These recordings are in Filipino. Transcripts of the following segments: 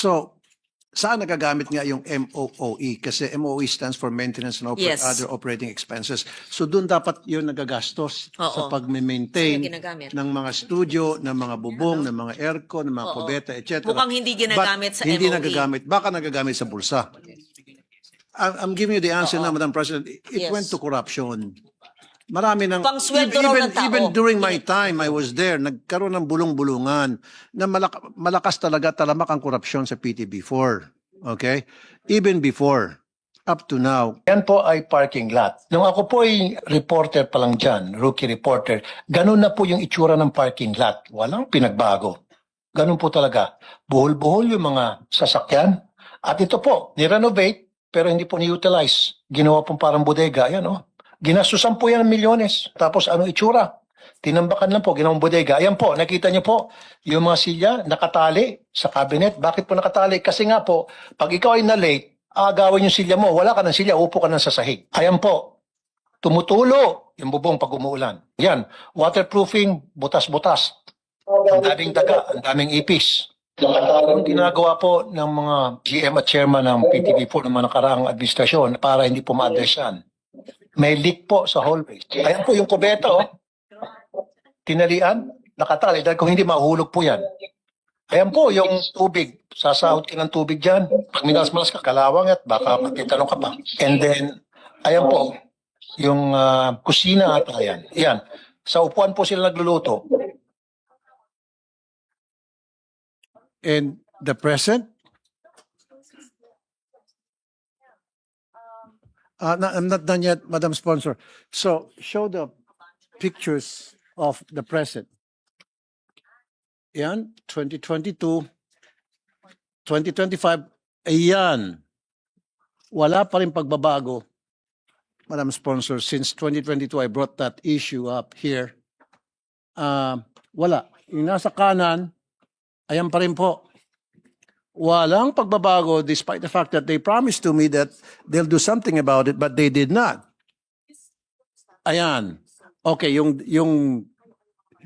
So, saan nagagamit nga yung MOOE? Kasi MOE stands for Maintenance and Yes. Other Operating Expenses. So, doon dapat yun nagagastos sa Oo. pag-maintain Saan ginagamit? ng mga studio, ng mga bubong, ng mga aircon, ng mga Oo. kubeta, etc. Mukhang hindi ginagamit But sa hindi MOE. nagagamit. Baka nagagamit sa bulsa. I'm giving you the answer Oo. na, Madam President. It Yes. went to corruption. Marami ng Pangsweldo raw ng tao. even during my time I was there, nagkaroon ng bulong-bulungan na malakas talaga talamak ang korupsyon sa PTB4. Okay? Even before, up to now. Yan po ay parking lot. Nung ako po ay reporter pa lang dyan, rookie reporter, ganun na po yung itsura ng parking lot. Walang pinagbago. Ganun po talaga. Buhol-buhol yung mga sasakyan. At ito po, ni-renovate, pero hindi po ni-utilize. Ginawa pong parang bodega. Ayan oh. Ginastusan po yan ng milyones. Tapos ano itsura? Tinambakan lang po, ginawang bodega. Ayan po, nakita niyo po, yung mga silya nakatali sa cabinet. Bakit po nakatali? Kasi nga po, pag ikaw ay na-late, agawin yung silya mo. Wala ka ng silya, upo ka ng sa sahig. Ayan po, tumutulo yung bubong pag umuulan. Yan, waterproofing, butas-butas. Ang daming daga, ang daming ipis. Ang ginagawa po ng mga GM at chairman ng PTB4 ng mga nakaraang administrasyon para hindi po ma-address yan. May leak po sa hallway. Ayan po yung kubeta, oh. Tinalian, nakatali. Dahil kung hindi, mahulog po yan. Ayan po yung tubig. Sasahod ka ng tubig dyan. Pag minas-malas ka, kalawang at baka magtitanong ka pa. And then, ayan po, yung kusina at ayan. Ayan. Sa upuan po sila nagluluto. And the present? I'm not done yet, Madam Sponsor. So, show the pictures of the present. Yan, 2022, 2025, ayan. Wala pa rin pagbabago, Madam Sponsor. Since 2022, I brought that issue up here. Wala. Yung nasa kanan, ayan pa rin po. Walang pagbabago despite the fact that they promised to me that they'll do something about it, but they did not. Ayan. Okay, yung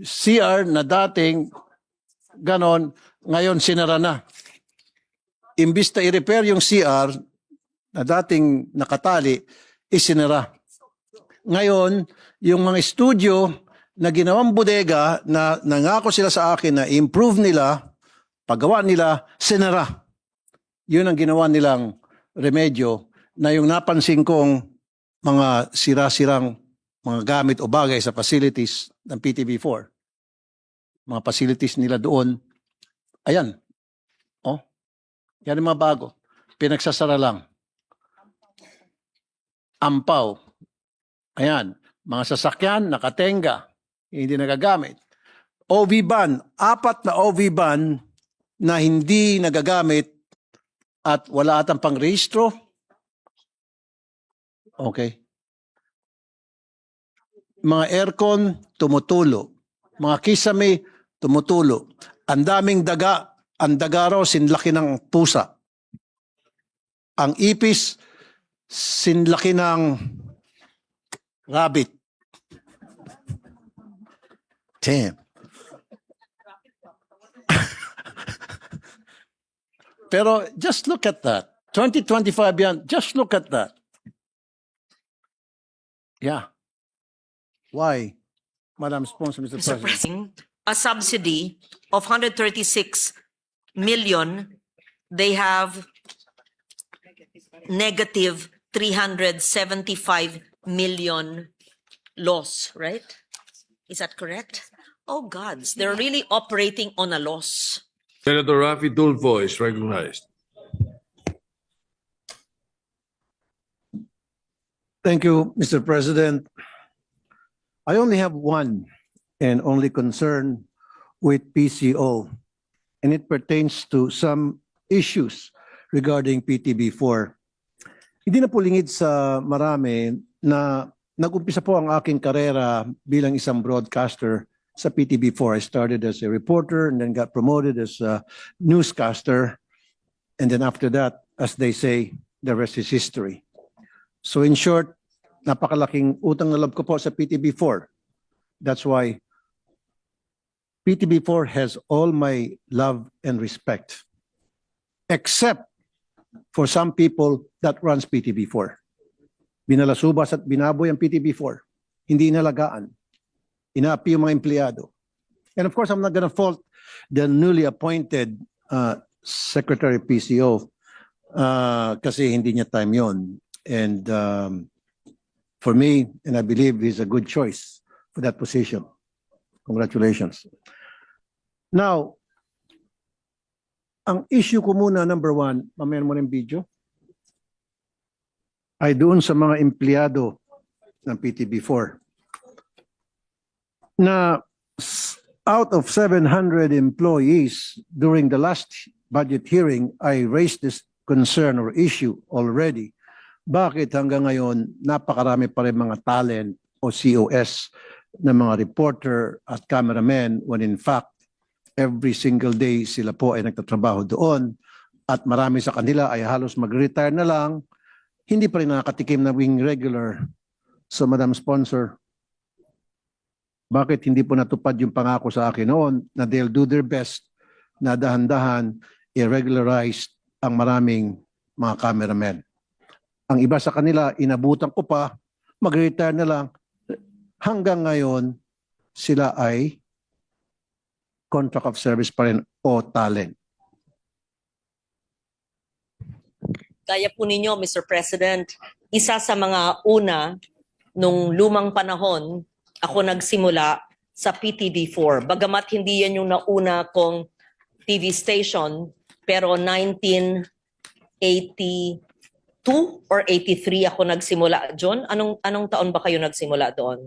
CR na dating ganon, ngayon sinara na. Imbis na i-repair yung CR na dating nakatali, isinara. Ngayon, yung mga studio na ginawang bodega na nangako sila sa akin na improve nila, paggawa nila, sinara. Yun ang ginawa nilang remedyo na yung napansin kong mga sira-sirang mga gamit o bagay sa facilities ng PTB4. Mga facilities nila doon. Ayan. Oh. Yan yung mga bago. Pinagsasara lang. Ampaw. Ayan. Mga sasakyan, nakatenga. Hindi nagagamit. OV ban. 4 na OV ban na hindi nagagamit at wala atang pang-rehistro. Okay. Mga aircon, tumutulo. Mga kisame, tumutulo. Ang daming daga, ang daga raw, sinlaki ng pusa. Ang ipis, sinlaki ng rabbit. Damn. Pero just look at that. 2025 yan, just look at that. Yeah. Why? Madam Sponsor, Mr. Mr. President. President, a subsidy of 136 million, they have negative 375 million loss, right? Is that correct? Oh gods, they're really operating on a loss. Senator Raffy Tulfo is recognized. Thank you, Mr. President. I only have one and only concern with PCO, and it pertains to some issues regarding PTB4. Hindi na po lingid sa marami na nag-umpisa po ang aking karera bilang isang broadcaster sa PTB4. I started as a reporter and then got promoted as a newscaster. And then after that, as they say, the rest is history. So in short, napakalaking utang na loob ko po sa PTB4. That's why PTB4 has all my love and respect. except for some people that runs PTB4. Binalasubas at binaboy ang PTB4. Hindi inalagaan. Inaapi yung mga empleyado. And of course, I'm not gonna fault the newly appointed Secretary PCO kasi hindi niya time yon. And for me, and I believe he's a good choice for that position. Congratulations. Now, ang issue ko muna, number one, mamaya mo ng video, ay doon sa mga empleyado ng PTB4 na out of 700 employees during the last budget hearing, I raised this concern or issue already. Bakit hanggang ngayon napakarami pa rin mga talent o COS na mga reporter at cameramen when in fact every single day sila po ay nagtatrabaho doon at marami sa kanila ay halos mag-retire na lang, hindi pa rin nakakatikim na wing regular. So Madam Sponsor, bakit hindi po natupad yung pangako sa akin noon na they'll do their best na dahan-dahan i-regularize ang maraming mga cameramen? Ang iba sa kanila, inabutan ko pa, mag-retire na lang. Hanggang ngayon, sila ay contract of service pa rin o talent. Gaya po ninyo, Mr. President, isa sa mga una nung lumang panahon, ako nagsimula sa PTV4. Bagamat hindi yan yung nauna kong TV station, pero 1982 or 83 ako nagsimula doon. Anong taon ba kayo nagsimula doon?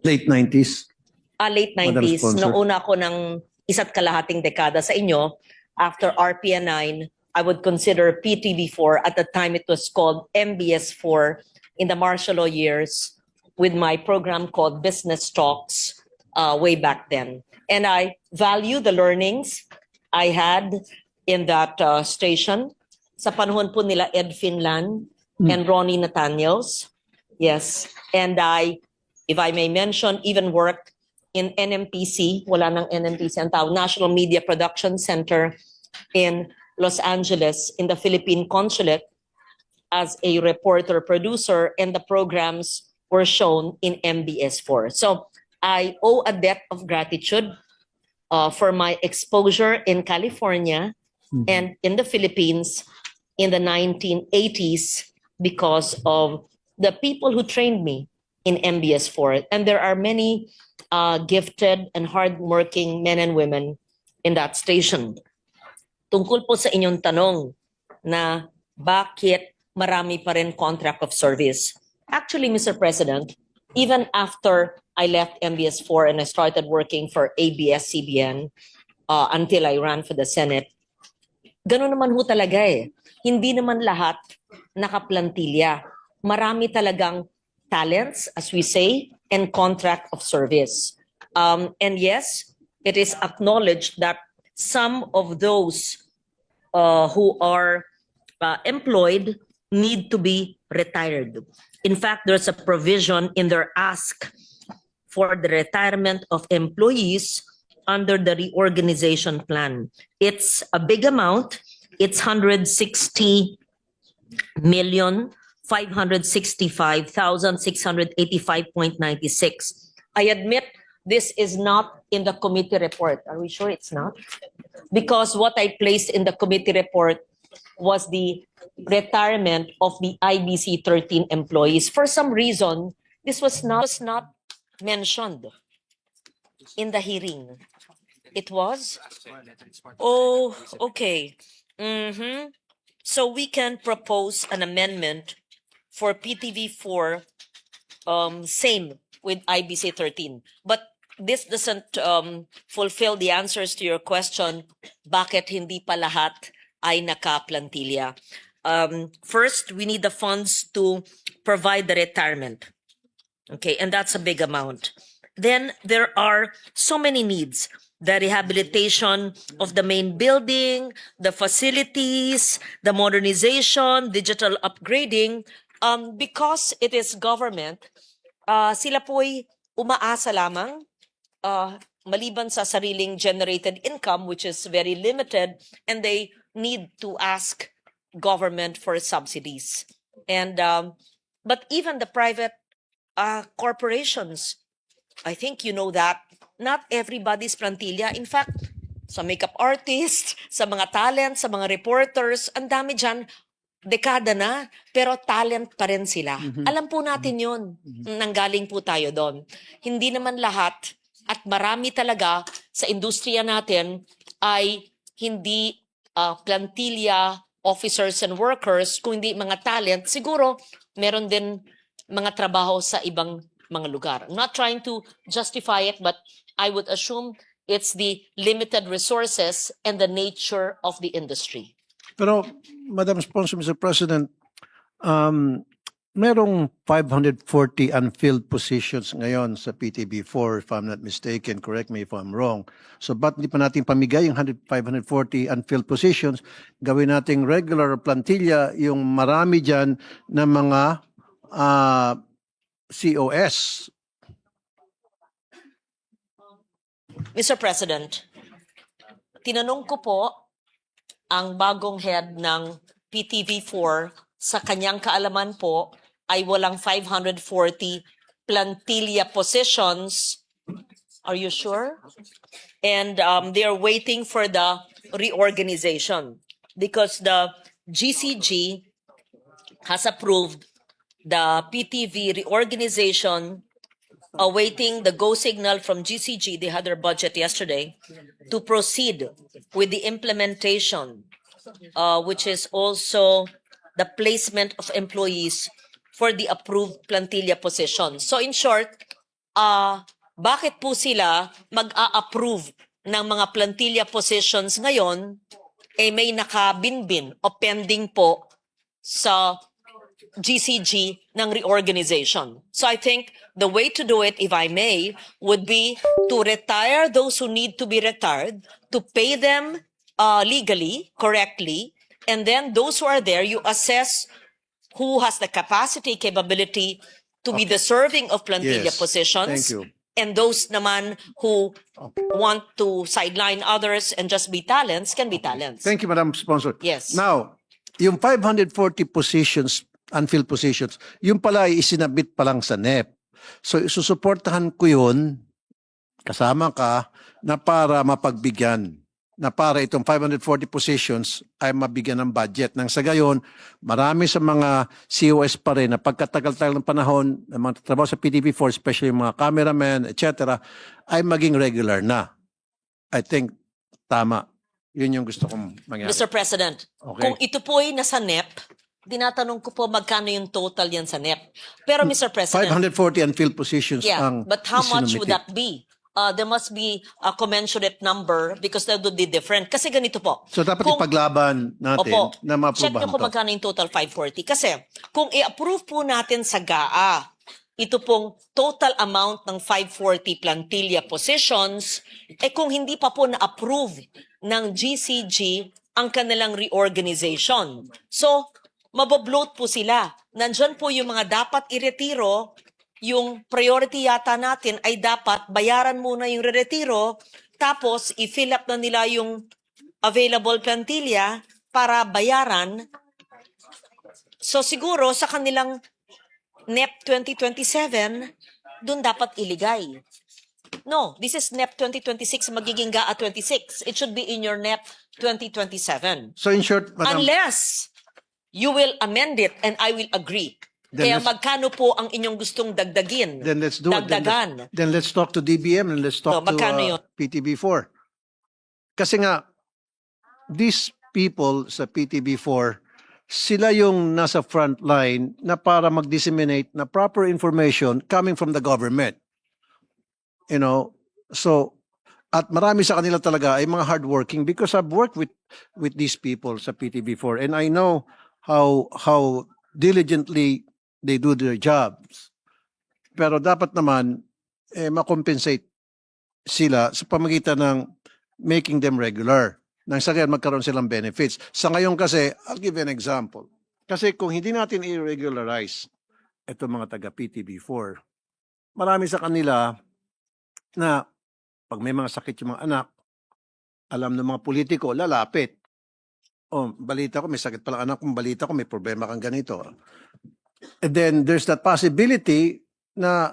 Late 90s. Late Madam 90s. Sponsor. Nauna ako ng isa't kalahating dekada sa inyo. After RPN9, I would consider PTV4. At the time, it was called MBS4 in the martial law years with my program called Business Talks way back then. And I value the learnings I had in that station. Sa panahon po nila Ed Finlan and Ronnie Nathaniels. Yes. And I, if I may mention, even worked in NMPC, wala nang NMPC ang tawag, National Media Production Center in Los Angeles in the Philippine Consulate as a reporter-producer, and the programs were shown in MBS4. So I owe a debt of gratitude for my exposure in California and in the Philippines in the 1980s because of the people who trained me in MBS4. And there are many gifted and hardworking men and women in that station. Tungkol po sa inyong tanong na bakit marami pa rin contract of service. Actually, Mr. President, even after I left MBS4 and I started working for ABS-CBN until I ran for the Senate, ganun naman ho talaga eh. Hindi naman lahat nakaplantilya. Marami talagang talents, as we say, and contract of service. And yes, it is acknowledged that some of those who are employed need to be retired. In fact, there's a provision in their ask for the retirement of employees under the reorganization plan. It's a big amount. It's 160,565,685.96. I admit this is not in the committee report. Are we sure it's not? Because what I placed in the committee report was the retirement of the IBC 13 employees. For some reason, this was not mentioned in the hearing. It was? Oh, okay. So we can propose an amendment for PTV4, same with IBC 13. But this doesn't fulfill the answers to your question, bakit hindi pa lahat ay nakaplantilla. First, we need the funds to provide the retirement. Okay, and that's a big amount. Then there are so many needs. The rehabilitation of the main building, the facilities, the modernization, digital upgrading. Because it is government, sila po'y umaasa lamang maliban sa sariling generated income, which is very limited, and they need to ask government for subsidies. And but even the private corporations, I think you know that not everybody's plantilla. In fact, sa makeup artist, sa mga talent, sa mga reporters, ang dami dyan, dekada na, pero talent pa rin sila. Alam po natin yun. Nanggaling po tayo doon. Hindi naman lahat at marami talaga sa industriya natin ay hindi plantilla officers and workers, kung hindi mga talent. Siguro, meron din mga trabaho sa ibang mga lugar. I'm not trying to justify it, but I would assume it's the limited resources and the nature of the industry. Pero, Madam Sponsor, Mr. President, merong 540 unfilled positions ngayon sa PTB4, if I'm not mistaken. Correct me if I'm wrong. So, ba't hindi pa natin pamigay yung 540 unfilled positions? Gawin nating regular plantilla, yung marami dyan na mga COS. Mr. President, tinanong ko po ang bagong head ng PTV4, sa kanyang kaalaman po ay walang 540 plantilla positions. Are you sure? And they're waiting for the reorganization because the GCG has approved the PTV reorganization, awaiting the go signal from GCG. They had their budget yesterday to proceed with the implementation, which is also the placement of employees for the approved plantilla positions. So in short, bakit po sila mag-a-approve ng mga plantilla positions ngayon, may nakabinbin o pending po sa GCG ng reorganization. So I think the way to do it, if I may, would be to retire those who need to be retired, to pay them legally, correctly, and then those who are there, you assess who has the capacity, capability to be deserving of plantilla Yes. positions. Thank you. And those naman who want to sideline others and just be talents can be talents. Thank you, Madam Sponsor. Yes. Now, yung 540 positions, unfilled positions, yung pala ay isinabit pa lang sa NEP. So, isusuportahan ko yun, kasama ka, na para mapagbigyan, na para itong 540 positions ay mabigyan ng budget. Nang sa gayon, marami sa mga COS pa rin na pagkatagal-tagal ng panahon, ng mga trabaho sa PTV4, especially yung mga cameramen, etc., ay maging regular na. I think tama. Yun yung gusto kong mangyari. Mr. President, Okay. kung ito po ay nasa NEP, dinatanong ko po magkano yung total yan sa NEP. Pero Mr. President, 540 unfilled positions yeah, ang but how much would isinumiti. that be? There must be a commensurate number because that would be different. Kasi ganito po. So dapat Kung- ipaglaban natin Opo, na check nyo ma-approvehan kung to. magkano yung total 540. Kasi kung i-approve po natin sa GAA, ito pong total amount ng 540 plantilla positions, kung hindi pa po na-approve ng GCG ang kanilang reorganization. So, mabobloat po sila. Nandyan po yung mga dapat iretiro. Yung priority yata natin ay dapat bayaran muna yung re-retiro, tapos i-fill up na nila yung available plantilla para bayaran. So siguro sa kanilang NEP 2027, dun dapat iligay. No, this is NEP 2026, magiging GAA 26. It should be in your NEP 2027. So in short, Madam, Unless you will amend it and I will agree. Then Kaya let's- magkano po ang inyong gustong dagdagin? then let's do it. Dagdagan. Then let's talk to DBM and let's talk So, magkano to yun? PTB4. Kasi nga, these people sa PTB4, sila yung nasa front line na para mag-disseminate na proper information coming from the government. You know, so, at marami sa kanila talaga ay mga hardworking because I've worked with these people sa PTB4 and I know how diligently they do their jobs. Pero dapat naman makompensate sila sa pamagitan ng making them regular. Nang sa gayon magkaroon silang benefits. Sa ngayon kasi, I'll give you an example. Kasi kung hindi natin i-regularize itong mga taga PTB4, marami sa kanila na pag may mga sakit yung mga anak, alam ng mga politiko, lalapit. oh, balita ko, may sakit palang anak kong, balita ko, may problema kang ganito. And then there's that possibility na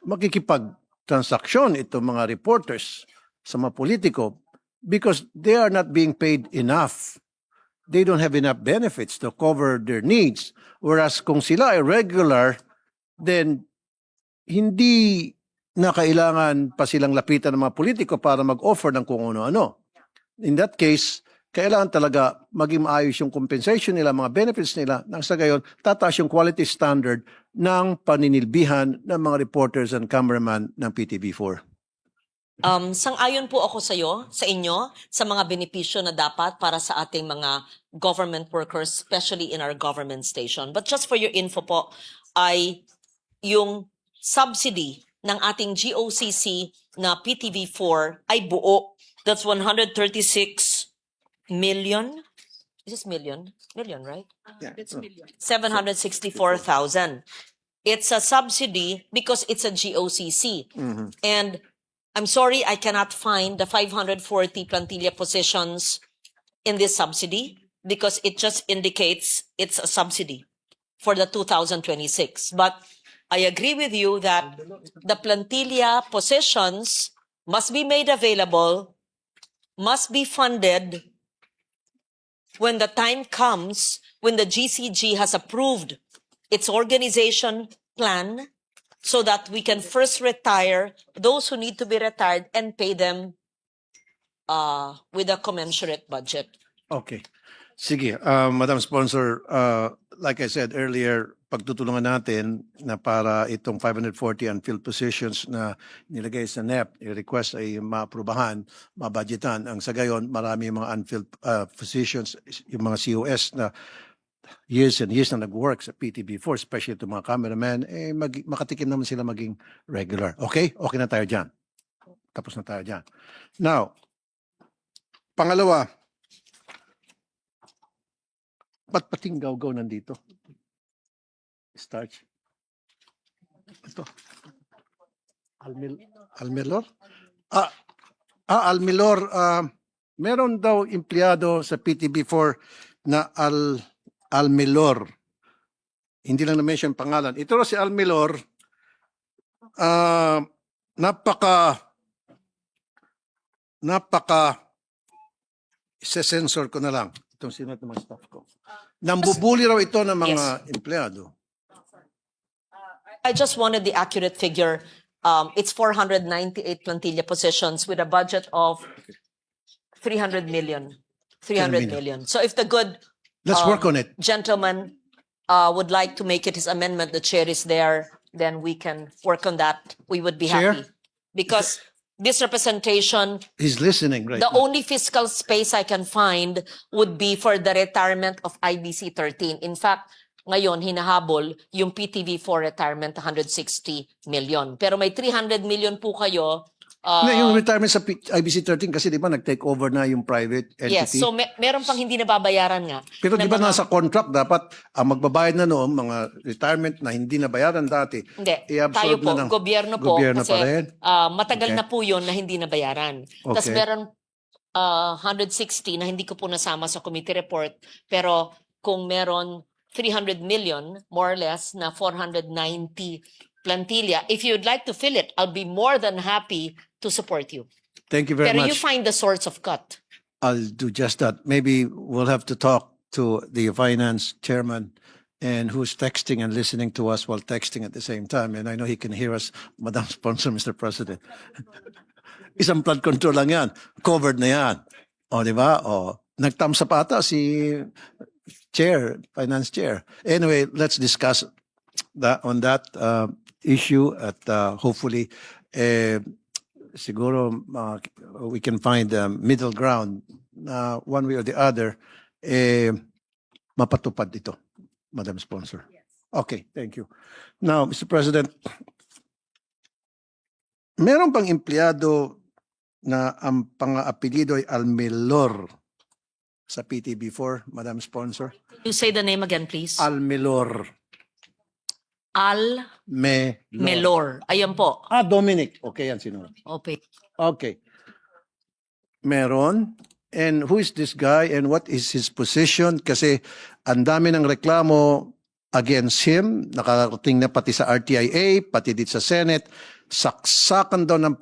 makikipag-transaksyon itong mga reporters sa mga politiko because they are not being paid enough. They don't have enough benefits to cover their needs. Whereas kung sila ay regular, then hindi na kailangan pa silang lapitan ng mga politiko para mag-offer ng kung ano-ano. In that case, kailangan talaga maging maayos yung compensation nila, mga benefits nila, nang sa gayon, tataas yung quality standard ng paninilbihan ng mga reporters and cameraman ng PTV4. Sang-ayon po ako sa inyo, sa mga benepisyo na dapat para sa ating mga government workers, especially in our government station. But just for your info po, ay yung subsidy ng ating GOCC na PTV4 ay buo. That's 136 million. Is this million? Million, right? Yeah. 764,000. It's a subsidy because it's a GOCC. And I'm sorry, I cannot find the 540 plantilla positions in this subsidy because it just indicates it's a subsidy for the 2026. But I agree with you that the plantilla positions must be made available, must be funded when the time comes, when the GCG has approved its organization plan, so that we can first retire those who need to be retired and pay them with a commensurate budget. Okay. Sige, Madam Sponsor, like I said earlier, pagtutulungan natin na para itong 540 unfilled positions na nilagay sa NEP, i-request ay maaprubahan, mabudgetan. Ang sa gayon, marami yung mga unfilled positions, yung mga COS na years and years na nag-work sa PTV4, especially itong mga cameramen, makatikim naman sila maging regular. Okay? Okay na tayo dyan. Tapos na tayo dyan. Now, pangalawa, ba't pating gaw-gaw nandito? Starch. Ito. Almilor? Almilor. Meron daw empleyado sa PTV4 na Almilor. Hindi lang na-mention pangalan. Ito si Almilor. Sensor ko na lang. Itong sinat ng mga staff ko. Nambubuli raw ito ng mga empleyado. I just wanted the accurate figure. It's 498 plantilla positions with a budget of 300 million. 300 million. So if the good Let's work on it. gentleman would like to make it his amendment, the chair is there, then we can work on that. We would be Chair? happy. Because this representation, He's listening right the now. only fiscal space I can find would be for the retirement of IBC 13. In fact, ngayon, hinahabol yung PTV4 retirement 160 million. Pero may 300 million po kayo. Yung retirement sa IBC 13 kasi di ba nag-take over na yung private entity? Yes, so meron pang hindi nababayaran nga. Pero na di ba mga- nasa contract dapat ang magbabayad na noon mga retirement na hindi nabayaran dati? Hindi, i-absorb tayo po, na ng gobyerno po. gobyerno Kasi pa rin? matagal Okay. na po yun na hindi nabayaran. Tapos Okay. meron 160 na hindi ko po nasama sa committee report. Pero kung meron 300 million, more or less, na 490 plantilla, if you'd like to fill it, I'll be more than happy to support you. Thank you very Pero much. you find the source of cut. I'll do just that. Maybe we'll have to talk to the finance chairman and who's texting and listening to us while texting at the same time. And I know he can hear us, Madam Sponsor, Mr. President. Isang flood control lang yan. Covered na yan. O, di ba? O, nag-thumbs up ata si chair, finance chair. Anyway, let's discuss on that issue at hopefully siguro we can find a middle ground na one way or the other mapatupad ito, Madam Sponsor. Okay, thank you. Now, Mr. President, meron bang empleyado na ang pang-apelyido ay Almilor sa PTV4, Madam Sponsor? You say the name again, please. Almilor. Melor. Ayan po. Dominic. Okay yan, sino? Okay. Okay. Meron. And who is this guy and what is his position? Kasi ang dami ng reklamo against him, nakarating na pati sa RTIA, pati dito sa Senate, saksakan daw ng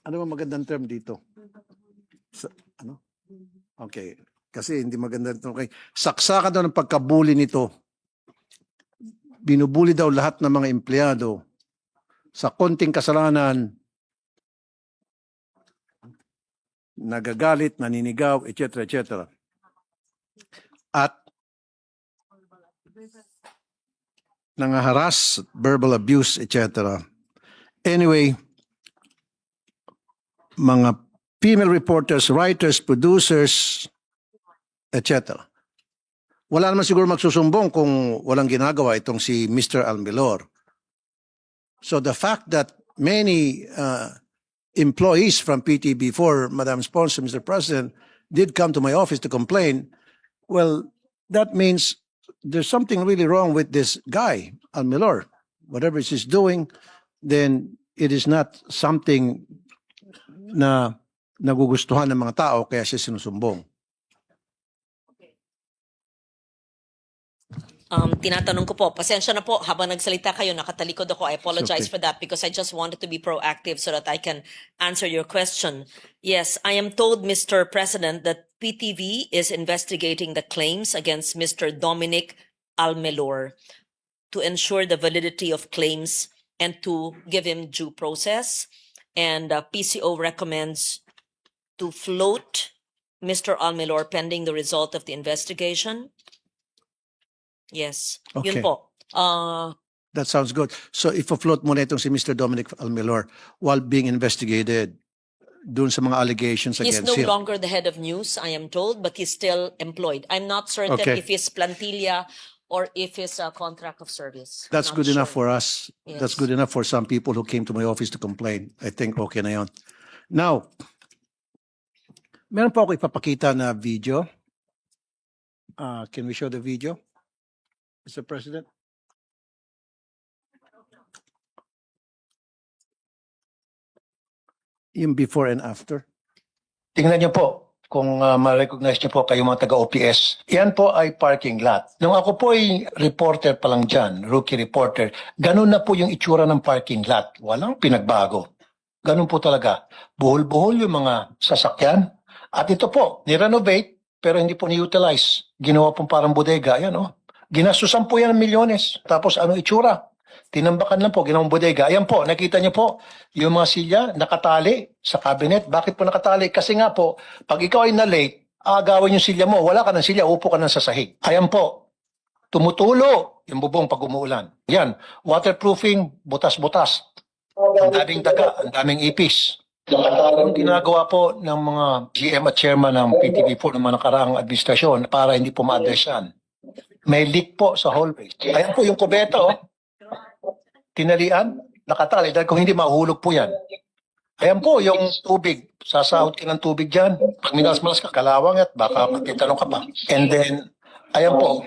ano ba magandang term dito? Ano? Okay. Kasi hindi magandang term. Okay. Saksakan daw ng pagkabuli nito. Binubuli daw lahat ng mga empleyado. Sa konting kasalanan, nagagalit, naninigaw, etc. etc. At nangaharas, verbal abuse, etc. Anyway, mga female reporters, writers, producers, etc. Wala naman siguro magsusumbong kung walang ginagawa itong si Mr. Almilor. So the fact that many employees from PTB4, Madam Sponsor, Mr. President, did come to my office to complain, well, that means there's something really wrong with this guy, Almilor. Whatever he's doing, then it is not something na nagugustuhan ng mga tao kaya siya sinusumbong. Tinatanong ko po, pasensya na po, habang nagsalita kayo, nakatalikod ako. I apologize okay. for that because I just wanted to be proactive so that I can answer your question. Yes, I am told, Mr. President, that PTV is investigating the claims against Mr. Dominic Almelor to ensure the validity of claims and to give him due process. And PCO recommends to float Mr. Almelor pending the result of the investigation. Yes, Okay. yun po. That sounds good. So if-float muna itong si Mr. Dominic Almilor while being investigated dun sa mga allegations He's against no him. longer the head of news, I am told, but he's still employed. I'm not certain Okay. if he's plantilla or if he's a contract of service. That's Not good enough sure. for us. That's Yes. good enough for some people who came to my office to complain. I think okay na yun. Now, meron po ako ipapakita na video. Can we show the video, Mr. President? Yung before and after. Tingnan niyo po kung ma-recognize niyo po kayo mga taga-OPS. Yan po ay parking lot. Nung ako po ay reporter pa lang dyan, rookie reporter, ganun na po yung itsura ng parking lot. Walang pinagbago. Ganun po talaga. Buhol-buhol yung mga sasakyan. At ito po, ni-renovate pero hindi po ni-utilize. Ginawa pong parang bodega. Ayan oh. Ginasusan po yan ng milyones. Tapos ano itsura? Tinambakan lang po, ginawang bodega. Ayan po, nakita niyo po, yung mga silya nakatali sa cabinet. Bakit po nakatali? Kasi nga po, pag ikaw ay na-late, aagawin yung silya mo. Wala ka ng silya, upo ka ng sa sahig. Ayan po, tumutulo yung bubong pag umuulan. Yan, waterproofing, butas-butas. Ang daming daga, ang daming ipis. Yung ginagawa po ng mga GM at chairman ng PTV4 ng mga nakaraang administrasyon para hindi po ma-address yan. May leak po sa hallway. Ayan po yung kubeta, oh. Tinalian, nakatali. Dahil kung hindi, mahulog po yan. Ayan po yung tubig. Sasahod ka ng tubig dyan. Pag minas-malas ka, kalawang at baka magtitanong ka pa. And then, ayan po,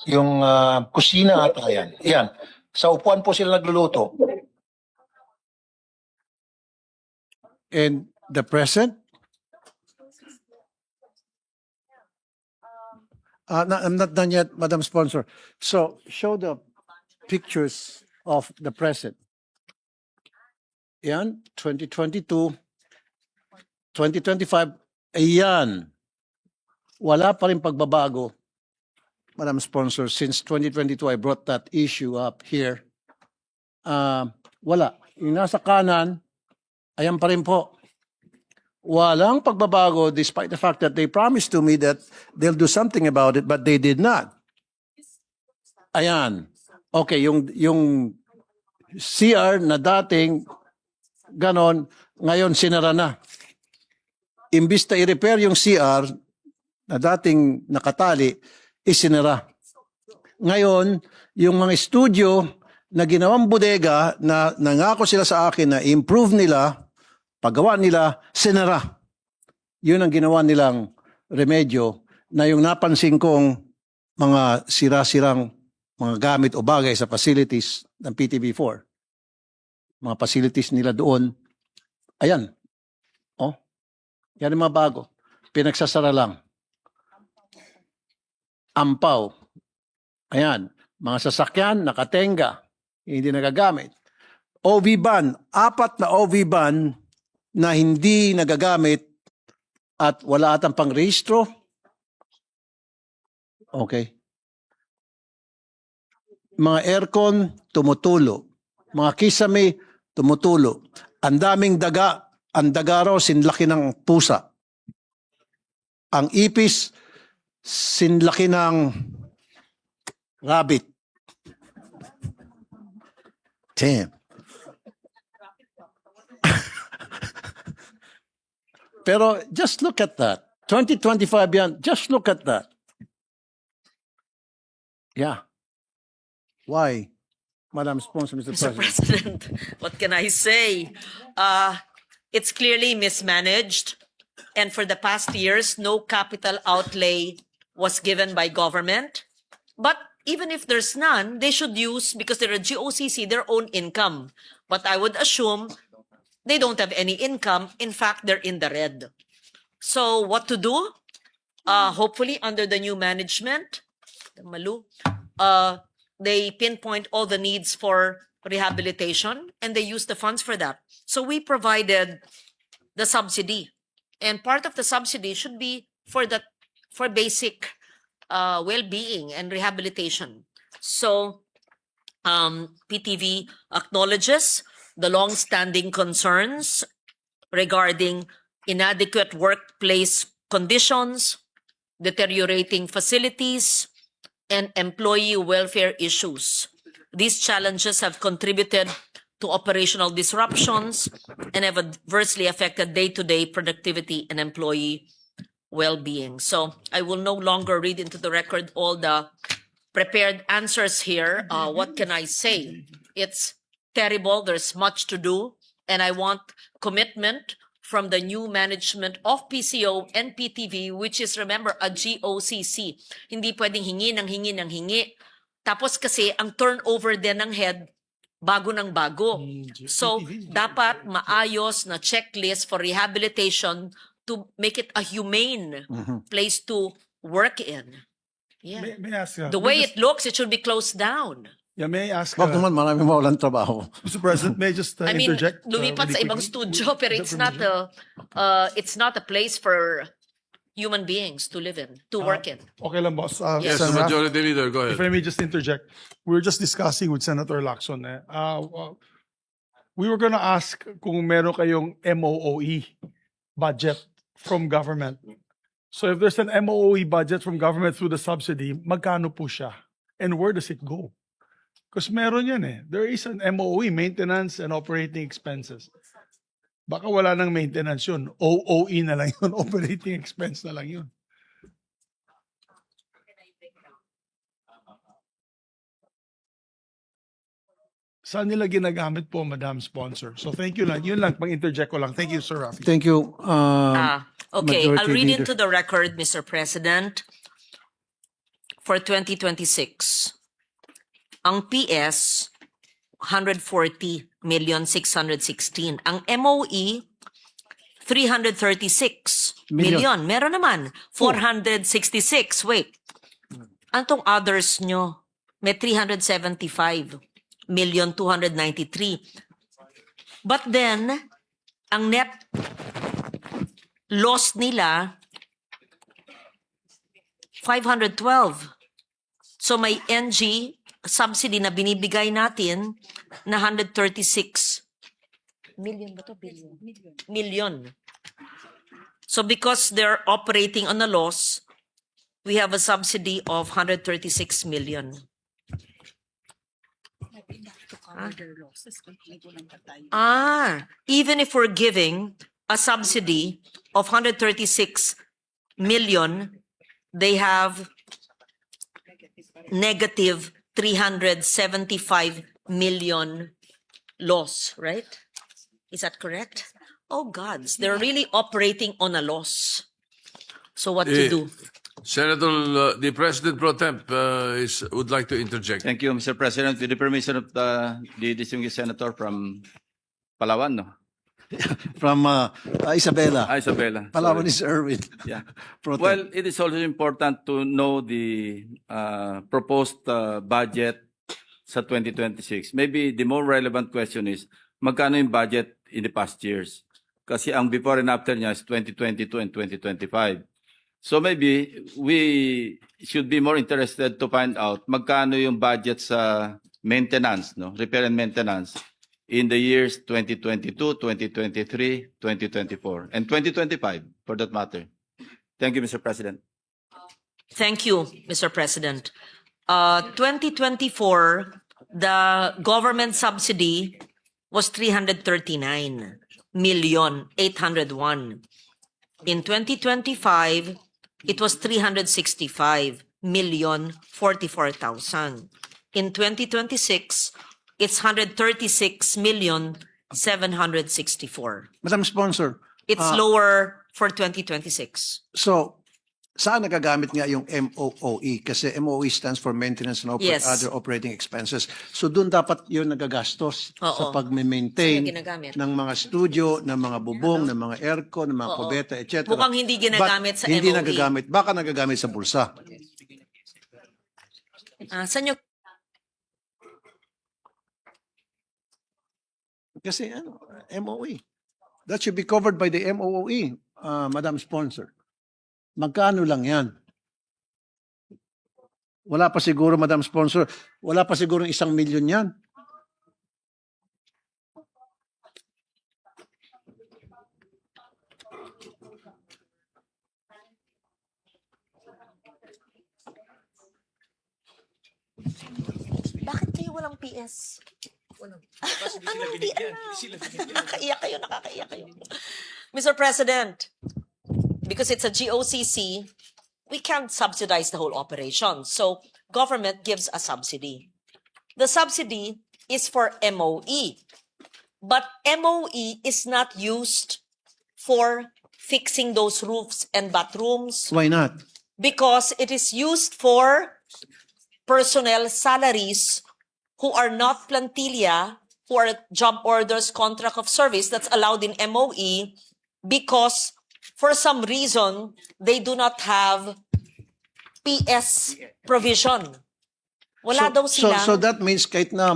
yung kusina at ayan. Ayan. Sa upuan po sila nagluluto. And the present? I'm not done yet, Madam Sponsor. So, show the pictures of the present. Yan, 2022, 2025, ayan. Wala pa rin pagbabago, Madam Sponsor. Since 2022, I brought that issue up here. Wala. Yung nasa kanan, ayan pa rin po. Walang pagbabago despite the fact that they promised to me that they'll do something about it, but they did not. Ayan. Okay, yung CR na dating ganon, ngayon sinara na. Imbis na i-repair yung CR na dating nakatali, isinara. Ngayon, yung mga studio na ginawang bodega na nangako sila sa akin na improve nila, paggawa nila, sinara. Yun ang ginawa nilang remedyo na yung napansin kong mga sira-sirang mga gamit o bagay sa facilities ng PTV4. Mga facilities nila doon Ayan. Oh. Yan yung mga bago. Pinagsasara lang. Ampaw. Ayan. Mga sasakyan, nakatenga. Hindi nagagamit. OV ban. 4 na OV ban na hindi nagagamit at wala atang pang-rehistro. Okay. Mga aircon, tumutulo. Mga kisame, tumutulo. Ang daming daga. Ang daga raw, sinlaki ng pusa. Ang ipis, sinlaki ng rabbit. Damn. Pero just look at that. 2025 yan, just look at that. Yeah. Why? Madam Sponsor, Mr. Mr. President. President, what can I say? It's clearly mismanaged. And for the past years, no capital outlay was given by government. But even if there's none, they should use, because they're a GOCC, their own income. But I would assume they don't have any income. In fact, they're in the red. So what to do? Hopefully, under the new management, Malu, they pinpoint all the needs for rehabilitation and they use the funds for that. So we provided the subsidy, and part of the subsidy should be for basic well-being and rehabilitation. So PTV acknowledges the long-standing concerns regarding inadequate workplace conditions, deteriorating facilities, and employee welfare issues. These challenges have contributed to operational disruptions and have adversely affected day-to-day productivity and employee well-being. So I will no longer read into the record all the prepared answers here. What can I say? It's terrible. There's much to do. And I want commitment from the new management of PCO and PTV, which is, remember, a GOCC. Hindi pwedeng hingi ng hingi ng hingi. Tapos kasi ang turnover din ng head, bago ng bago. So, dapat maayos na checklist for rehabilitation to make it a humane place to work in. Yeah. May I ask, The way it looks, it should be closed down. yeah, may I ask, Wag naman, marami mawalan trabaho. Mr. President, may I just I mean, interject? lumipat really sa ibang quickly? studio, pero Is that it's not a place for human beings to live in, to work in. Okay lang, boss. Yes, Yes, the Sen. Raf, Majority Leader, go if ahead. I may just interject, we were just discussing with Senator Lacson. We were gonna ask kung meron kayong MOOE budget from government. So if there's an MOOE budget from government through the subsidy, magkano po siya? And where does it go? Because meron yan eh. There is an MOE, maintenance and operating expenses. Baka wala nang maintenance yun. OOE na lang yun. Operating expense na lang yun. Saan nila ginagamit po, Madam Sponsor? So thank you lang. Yun lang, pang-interject ko lang. Thank you, Sir Rafi. Thank you. Okay, I'll Majority read Leader. into the record, Mr. President. For 2026, ang PS, 140,616,000. Ang MOE, 336 million. Meron naman. 466. Wait. Antong others nyo? May 375,293,000. But then, ang net loss nila, 512. So may NG subsidy na binibigay natin na 136 million ba to? Billion. Million. So because they're operating on a loss, we have a subsidy of 136 million. Even if we're giving a subsidy of 136 million, they have negative 375 million loss, right? Is that correct? Oh gods, they're really operating on a loss. So what to do? Senator, the President Pro Temp would like to interject. Thank you, Mr. President. With the permission of the distinguished senator from Palawan, no? from Isabela. Isabella. Palawan sorry. is Erwin. Yeah. Pro Tem. Well, it is also important to know the proposed budget sa 2026. Maybe the more relevant question is, magkano yung budget in the past years? Kasi ang before and after niya is 2022 and 2025. So maybe we should be more interested to find out magkano yung budget sa maintenance, no? Repair and maintenance in the years 2022, 2023, 2024, and 2025 for that matter. Thank you, Mr. President. Thank you, Mr. President. 2024, the government subsidy was 339,801,000. In 2025, it was 365,044,000. In 2026, it's 136,764. Madam Sponsor, It's lower for 2026. so saan nagagamit nga yung MOOE? Kasi MOE stands for Maintenance and Yes. Other Operating Expenses. So doon dapat yun nagagastos sa Oo. pag-maintain Saan ginagamit? ng mga studio, ng mga bubong, ng mga aircon, ng mga Oo. kubeta, etc. Mukhang hindi ginagamit sa Hindi MOE. nagagamit. Baka nagagamit sa bulsa. Saan nyo? Kasi MOE. That should be covered by the MOOE, Madam Sponsor. Magkano lang yan? Wala pa siguro, Madam Sponsor, wala pa siguro 1,000,000 yan. Bakit kayo walang PS? Anong di alam? Nakakaiyak kayo. Mr. President, because it's a GOCC, we can't subsidize the whole operation. So government gives a subsidy. The subsidy is for MOE. But MOE is not used for fixing those roofs and bathrooms Why not? because it is used for personnel salaries who are not plantilla, who are job orders, contract of service that's allowed in MOE because for some reason they do not have PS provision. Wala daw silang So that means kahit na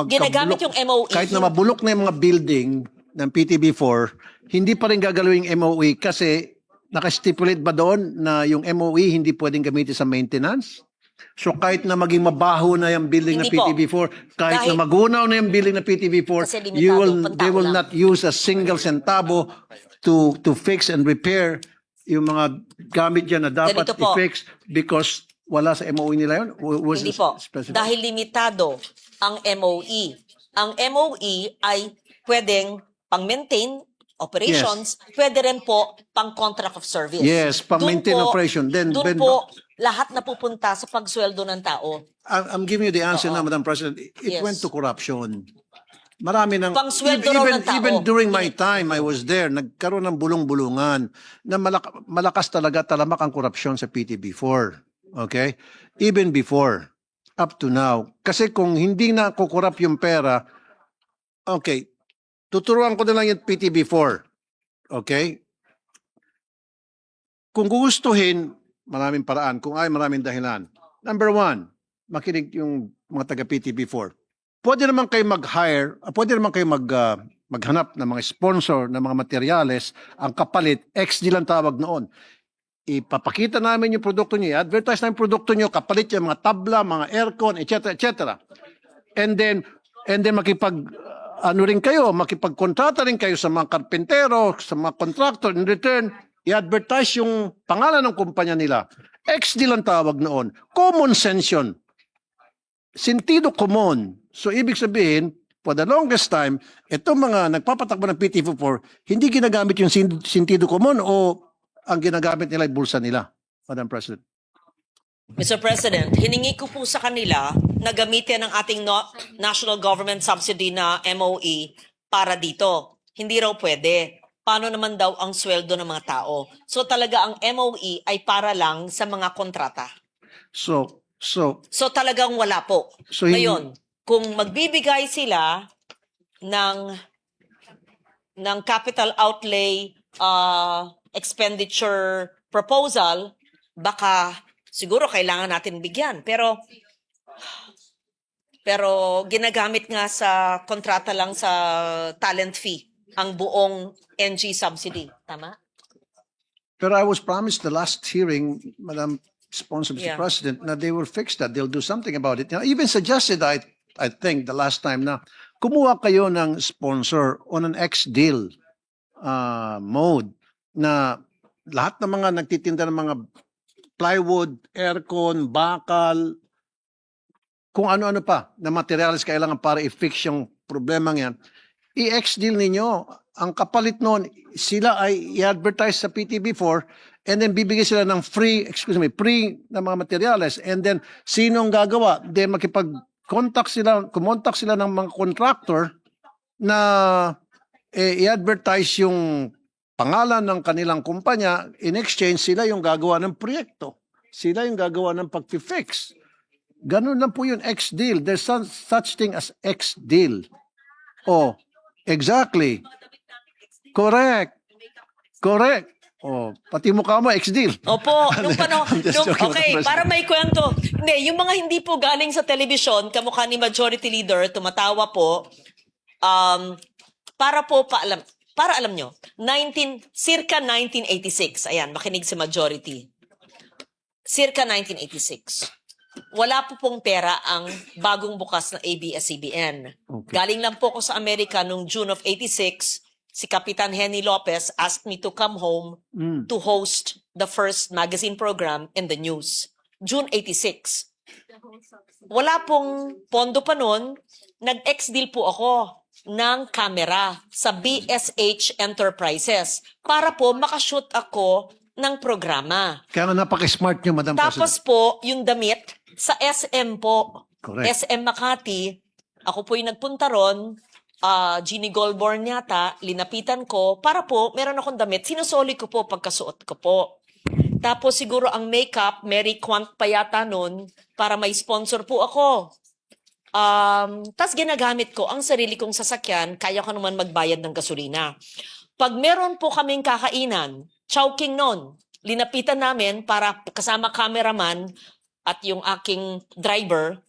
ginagamit yung MOE. kahit na mabulok na yung mga building ng PTB4, hindi pa rin gagalawin yung MOE kasi nakastipulate ba doon na yung MOE hindi pwedeng gamitin sa maintenance? So kahit na maging mabaho na yung building Hindi na PTB4, kahit Dahil- na magunaw na yung building na PTB4, Kasi limitado, they will pantao lang. not use a single centavo to fix and repair yung mga gamit dyan na dapat Ganito po. i-fix because wala sa MOE nila yun? Hindi po. Dahil limitado ang MOE. Ang MOE ay pwedeng pang-maintain operations, pwede rin po pang-contract of service. Yes, pang-maintain Doon po- operation. Then po, lahat napupunta sa pagsweldo ng tao. I'm giving you the answer now, Madam President. It Yes. went to corruption. Marami ng Pangsweldo raw ng tao. even during my time I was there, nagkaroon ng bulong-bulungan na malakas talaga talamak ang korupsyon sa PTB4. Okay? Even before, up to now. Kasi kung hindi na kukurap yung pera, okay, tuturuan ko na lang yung PTB4. Okay? Kung gugustuhin, maraming paraan. Kung ay, maraming dahilan. Number one, makinig yung mga taga PTB4. Pwede naman kayo mag-hire, pwede naman kayo maghanap ng mga sponsor ng mga materyales. Ang kapalit, XD lang tawag noon. Ipapakita namin yung produkto nyo, i-advertise namin yung produkto nyo, kapalit yung mga tabla, mga aircon, etc. etc. And then makipagkontrata rin kayo sa mga karpentero, sa mga contractor. In return, i-advertise yung pangalan ng kumpanya nila. XD lang tawag noon. Common sense yun. Sentido common. So, ibig sabihin, for the longest time, itong mga nagpapatakbo ng PTV4, hindi ginagamit yung sentido common o ang ginagamit nila ay bulsa nila, Madam President. Mr. President, hiningi ko po sa kanila na gamitin ang ating national government subsidy na MOE para dito. Hindi raw pwede. Paano naman daw ang sweldo ng mga tao? So talaga ang MOE ay para lang sa mga kontrata. So Talagang wala po. So, Ngayon, kung magbibigay sila ng ng capital outlay expenditure proposal, baka siguro kailangan natin bigyan. Pero ginagamit nga sa kontrata lang sa talent fee ang buong NG subsidy. Tama? Pero I was promised the last hearing, Madam Sponsor, Mr. Yeah. President, na they will fix that. They'll do something about it. You know, even suggested, I think, the last time na kumuha kayo ng sponsor on an ex-deal mode na lahat ng mga nagtitinda ng mga plywood, aircon, bakal, kung ano-ano pa na materials kailangan para i-fix yung problema yan, i-ex-deal ninyo. Ang kapalit noon, sila ay i-advertise sa PTV4 and then bibigyan sila ng free na mga materials. And then, sinong gagawa? Then kumontak sila ng mga contractor na i-advertise yung pangalan ng kanilang kumpanya. In exchange, sila yung gagawa ng proyekto. Sila yung gagawa ng pag-fix. Ganun lang po yun, ex-deal. There's such thing as ex-deal. Oh, exactly. Correct. Oh, pati mukha mo, ex-deal. Opo, nung I'm just joking, okay, Madam President. para may kwento. Hindi, yung mga hindi po galing sa telebisyon, kamukha ni Majority Leader, tumatawa po, para alam nyo, circa 1986, ayan, makinig si Majority. Circa 1986. Wala po pong pera ang bagong bukas na ABS-CBN. Okay. Galing lang po ako sa Amerika noong June of 86, si Kapitan Henny Lopez asked me to come home to host the first magazine program in the news. June 86. Wala pong pondo pa noon, nag-ex-deal po ako ng camera sa BSH Enterprises para po makashoot ako ng programa. Kaya nga napaka-smart nyo, Madam Tapos President. po, yung damit, sa SM po. Correct. SM Makati, ako po yung nagpunta ron, Jeannie Goldborn yata, linapitan ko, para po, meron akong damit, sinusoli ko po pagkasuot ko po. Tapos siguro ang makeup, Mary Quant pa yata nun, para may sponsor po ako. Tas ginagamit ko ang sarili kong sasakyan, kaya ko naman magbayad ng gasolina. Pag meron po kaming kakainan, Chowking noon, linapitan namin para kasama cameraman at yung aking driver,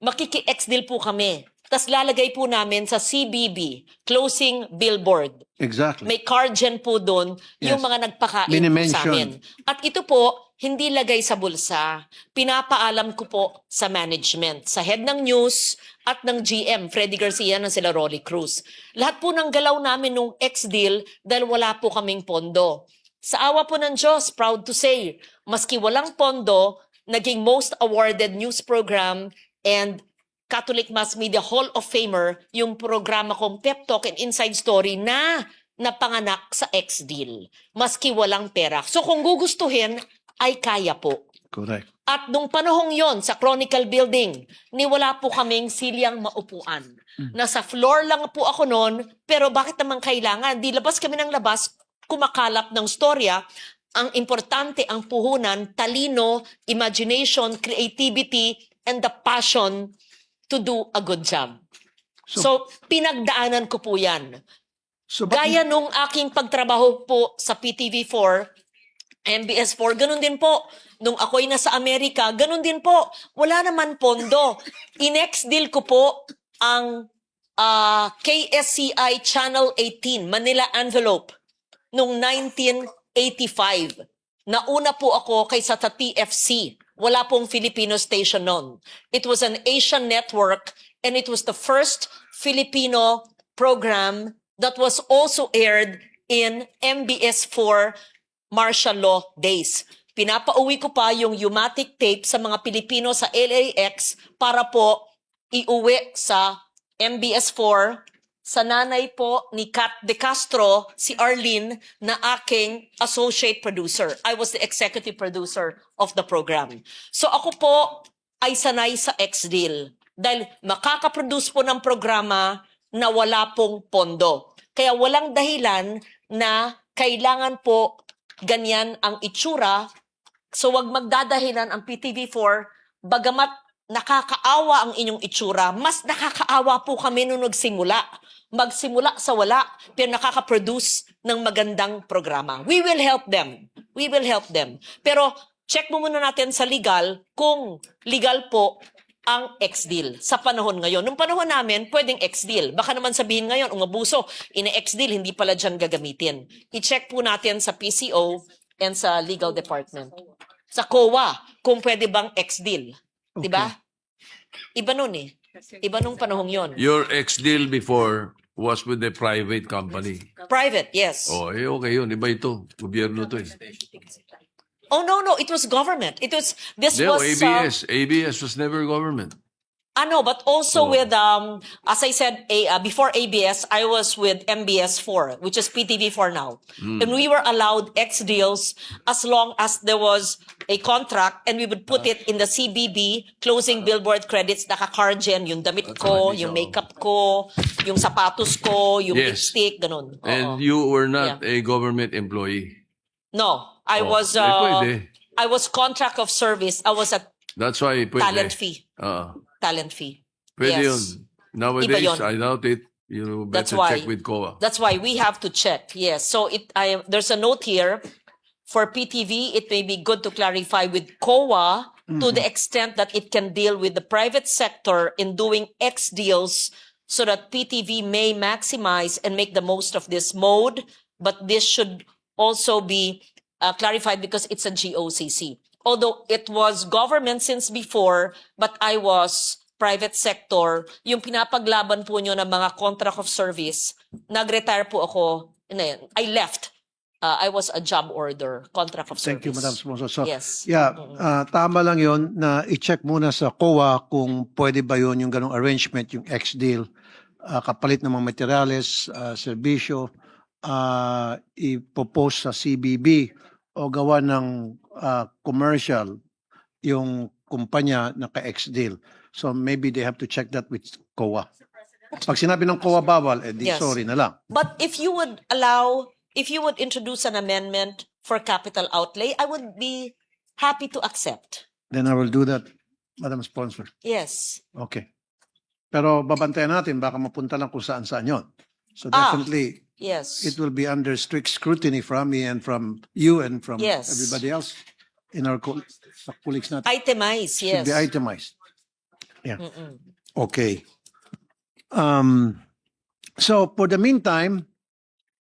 makiki-ex-deal po kami. Tas lalagay po namin sa CBB, closing billboard. Exactly. May card dyan po doon yung Yes. mga nagpakain po sa Mini-mention. amin. At ito po, hindi lagay sa bulsa. Pinapaalam ko po sa management, sa head ng news at ng GM, Freddy Garcia ng sila Rolly Cruz. Lahat po ng galaw namin nung ex-deal dahil wala po kaming pondo. Sa awa po ng Diyos, proud to say, maski walang pondo, naging most awarded news program and Catholic Mass Media Hall of Famer yung programa kong Pep Talk and Inside Story na napanganak sa ex-deal. Maski walang pera. So kung gugustuhin, ay kaya po. Correct. At nung panahong yon sa Chronicle Building, wala po kaming silyang maupuan. Nasa floor lang po ako noon, pero bakit naman kailangan? Di labas kami ng labas, kumakalap ng storya. Ang importante, ang puhunan, talino, imagination, creativity, and the passion to do a good job. So pinagdaanan ko po yan. So, Gaya nung aking pagtrabaho po sa PTV4, MBS4, ganun din po. Nung ako'y nasa Amerika, ganun din po. Wala naman pondo. In-ex-deal ko po ang KSCI Channel 18, Manila Envelope, nung 1985. Nauna po ako kaysa sa TFC. Wala pong Filipino station noon. It was an Asian network and it was the first Filipino program that was also aired in MBS4 martial law days. Pinapauwi ko pa yung Umatic tape sa mga Pilipino sa LAX para po iuwi sa MBS4 sa nanay po ni Kat De Castro, si Arlene, na aking associate producer. I was the executive producer of the program. So ako po ay sanay sa ex-deal dahil makakaproduce po ng programa na wala pong pondo. Kaya walang dahilan na kailangan po ganyan ang itsura. So wag magdadahilan ang PTV4, bagamat nakakaawa ang inyong itsura, mas nakakaawa po kami nung nagsimula. magsimula sa wala pero nakaka-produce ng magandang programa. We will help them. We will help them. Pero check mo muna natin sa legal kung legal po ang ex-deal sa panahon ngayon. Nung panahon namin, pwedeng ex-deal. Baka naman sabihin ngayon, umabuso, ine-ex-deal, hindi pala dyan gagamitin. I-check po natin sa PCO and sa legal department. Sa COA, kung pwede bang ex-deal. Diba? Iba nun eh. Iba nung panahong yon. Your ex-deal before was with a private company. Private, yes. Oh, okay yun. Iba ito. Gobyerno to eh. Oh, no. It was government. This No, was... ABS. ABS was never government. Ano, but also Oh. with, as I said, before ABS, I was with MBS4, which is PTV4 now. And we were allowed X deals as long as there was a contract and we would put it in the CBB, closing billboard credits, naka-cargen, yung damit ko, yung makeup ko, yung sapatos ko, yung Yes. lipstick, ganun. Oo. And you were not a government employee. No, I Oh, was, pwede. I was contract of service. I was at That's why pwede. talent fee. Talent fee. Pwede Yes. yun. Nowadays, Iba yun. I doubt it. You That's better why. check with COA. That's why we have to check. Yes. So there's a note here for PTV. It may be good to clarify with COA to the extent that it can deal with the private sector in doing X deals so that PTV may maximize and make the most of this mode. But this should also be clarified because it's a GOCC. Although it was government since before, but I was private sector. Yung pinapaglaban po nyo ng mga contract of service, nag-retire po ako. I left. I was a job order, contract of service. Thank you, Madam Sponsor. So, Yes. yeah, tama lang yon na i-check muna sa COA kung pwede ba yun yung ganong arrangement, yung ex-deal, kapalit ng mga materyales, serbisyo, ipopost sa CBB o gawa ng commercial yung kumpanya na ka-ex-deal. So maybe they have to check that with COA. Pag sinabi ng COA bawal, di Yes. sorry na lang. But if you would introduce an amendment for capital outlay, I would be happy to accept. Then I will do that, Madam Sponsor. Yes. Okay. Pero babantayan natin, baka mapunta lang kung saan-saan yun. So Ah. definitely, Yes. it will be under strict scrutiny from me and from you and from Yes. everybody else in our colleagues natin. Itemize, yes. Should be itemized. Yeah. Mm-mm. Okay. So for the meantime,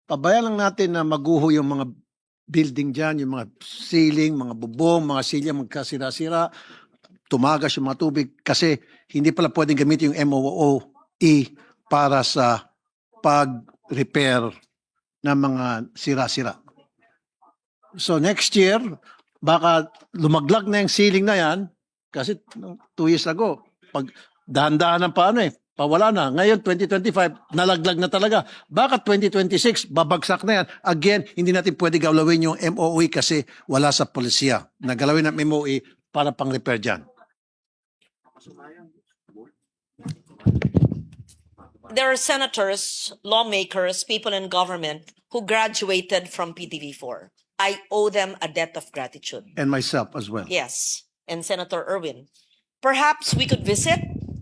pabayaan lang natin na maguho yung mga building dyan, yung mga ceiling, mga bubong, mga silya magkasira-sira, tumagas yung mga tubig kasi hindi pala pwedeng gamitin yung MOOE para sa pag-repair ng mga sira-sira. So next year, baka lumaglag na yung ceiling na yan kasi 2 years ago, pag dahan-dahan ng paano pawala na. Ngayon, 2025, nalaglag na talaga. Baka 2026, babagsak na yan. Again, hindi natin pwede galawin yung MOE kasi wala sa polisiya. Nagalawin ng MOE para pang-repair dyan. There are senators, lawmakers, people in government who graduated from PTV4. I owe them a debt of gratitude. And myself as well. Yes. And Senator Erwin. Perhaps we could visit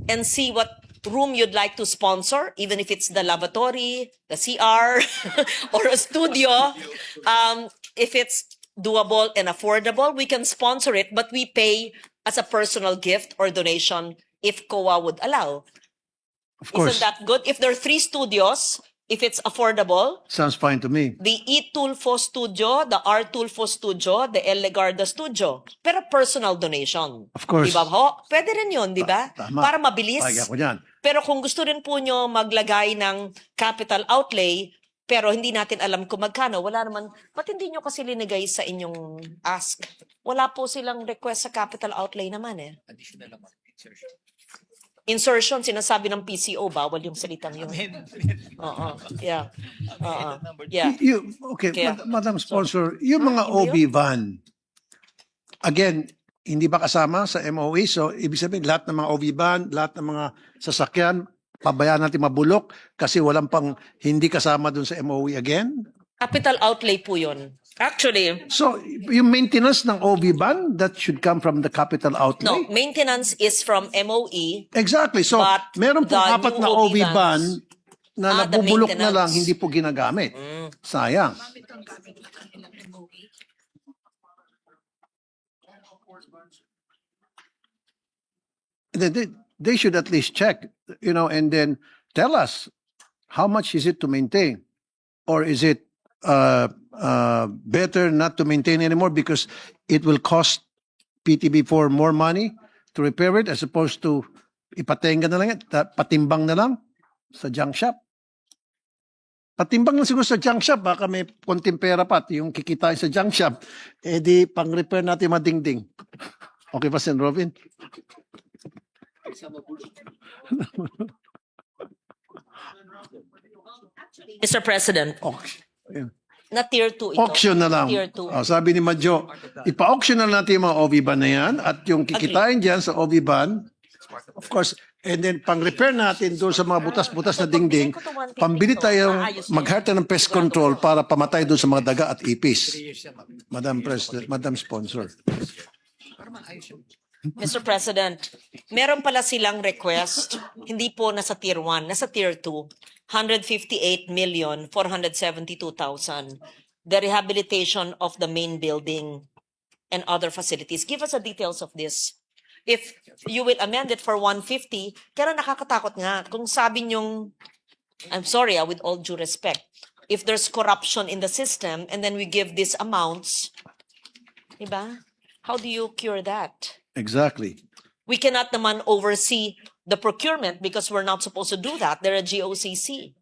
and see what room you'd like to sponsor, even if it's the lavatory, the CR, or a studio. If it's doable and affordable, we can sponsor it, but we pay as a personal gift or donation if COA would allow. Of course. Isn't that good? If there are 3 studios, if it's affordable, Sounds fine to me. the E Tulfo Studio, the R Tulfo Studio, the L Legarda Studio. Pero personal donation. Of course. Di ba ho? Pwede rin yun, di ba? Tama. Para mabilis. Pag ako dyan. Pero kung gusto rin po nyo maglagay ng capital outlay, pero hindi natin alam kung magkano, wala naman, ba't hindi nyo kasi linigay sa inyong ask? Wala po silang request sa capital outlay naman Insertion, sinasabi ng PCO, bawal yung salitang yun. Oo, yeah. Oo, yeah. Okay, Kaya- Madam Sponsor, yung mga iba OB van, again, hindi ba kasama sa MOE? So, ibig sabihin, lahat ng mga OB van, lahat ng mga sasakyan, pabayaan natin mabulok kasi walang pang hindi kasama dun sa MOE again? Capital outlay po yun. Actually, So, yung maintenance ng OB van, that should come from the capital outlay? no, maintenance is from MOE. Exactly. So, But meron pong the 4 na new OB van, na the nabubulok na maintenance. lang, hindi po ginagamit. Sayang. They should at least check, and then tell us how much is it to maintain, or is it better not to maintain anymore because it will cost PTB4 more money to repair it as opposed to ipatenga na lang yan, patimbang na lang sa junk shop. Patimbang lang siguro sa junk shop, baka may konting pera pa at yung kikitain sa junk shop, di pang-repair natin yung madingding. Okay ba, Sen. Robin? Mr. President, Ayun. na tier 2 ito. Auction na lang. Tier 2. Sabi ni Madjo, ipa-auction na natin yung mga OV-ban na yan at yung kikitain dyan sa OV-ban, of course, and then pang-repair natin doon sa mga butas-butas na dingding, pambili tayong mag-hire tayo ng pest control para pamatay doon sa mga daga at ipis. Madam President, Madam Sponsor. Mr. President, meron pala silang request, hindi po nasa tier 1, nasa tier 2, 158,472,000. The rehabilitation of the main building and other facilities. Give us the details of this. If you will amend it for 150, kaya nakakatakot nga. Kung sabi nyong, I'm sorry, with all due respect, if there's corruption in the system and then we give these amounts, diba? How do you cure that? Exactly. We cannot naman oversee the procurement because we're not supposed to do that. They're a GOCC.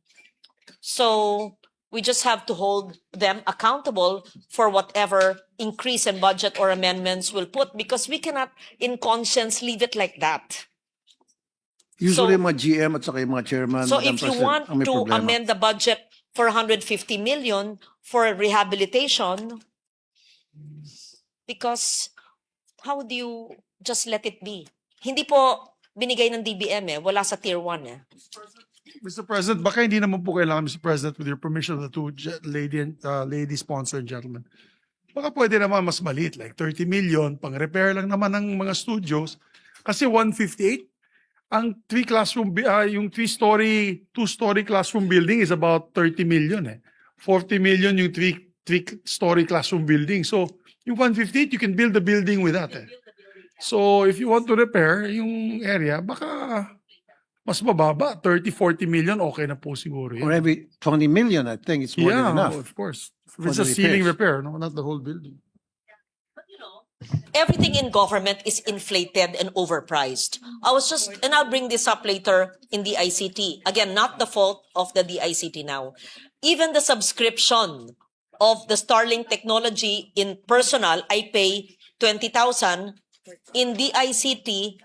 So we just have to hold them accountable for whatever increase in budget or amendments we'll put because we cannot in conscience leave it like that. Usually So- mga GM at saka yung mga chairman, So Madam if you President, want ang may to problema. amend the budget for 150 million for rehabilitation, because how do you just let it be? Hindi po binigay ng DBM wala sa tier 1 Mr. President, baka hindi naman po kailangan, Mr. President, with your permission of the two lady sponsor and gentlemen. Baka pwede naman mas maliit, like 30 million, pang-repair lang naman ng mga studios. Kasi 158, ang yung two-story classroom building is about 30 million 40 million yung three-story classroom building. So, yung 158, you can build the building with that So, if you want to repair yung area, baka mas mababa, 30, 40 million, okay na po siguro Or yan. every 20 million, I think it's more than enough. Of course. If for it's a the ceiling repairs. repair, no, not the whole building. Everything in government is inflated and overpriced. And I'll bring this up later in the ICT. Again, not the fault of the DICT now. Even the subscription of the Starlink technology in personal, I pay 20,000. In DICT,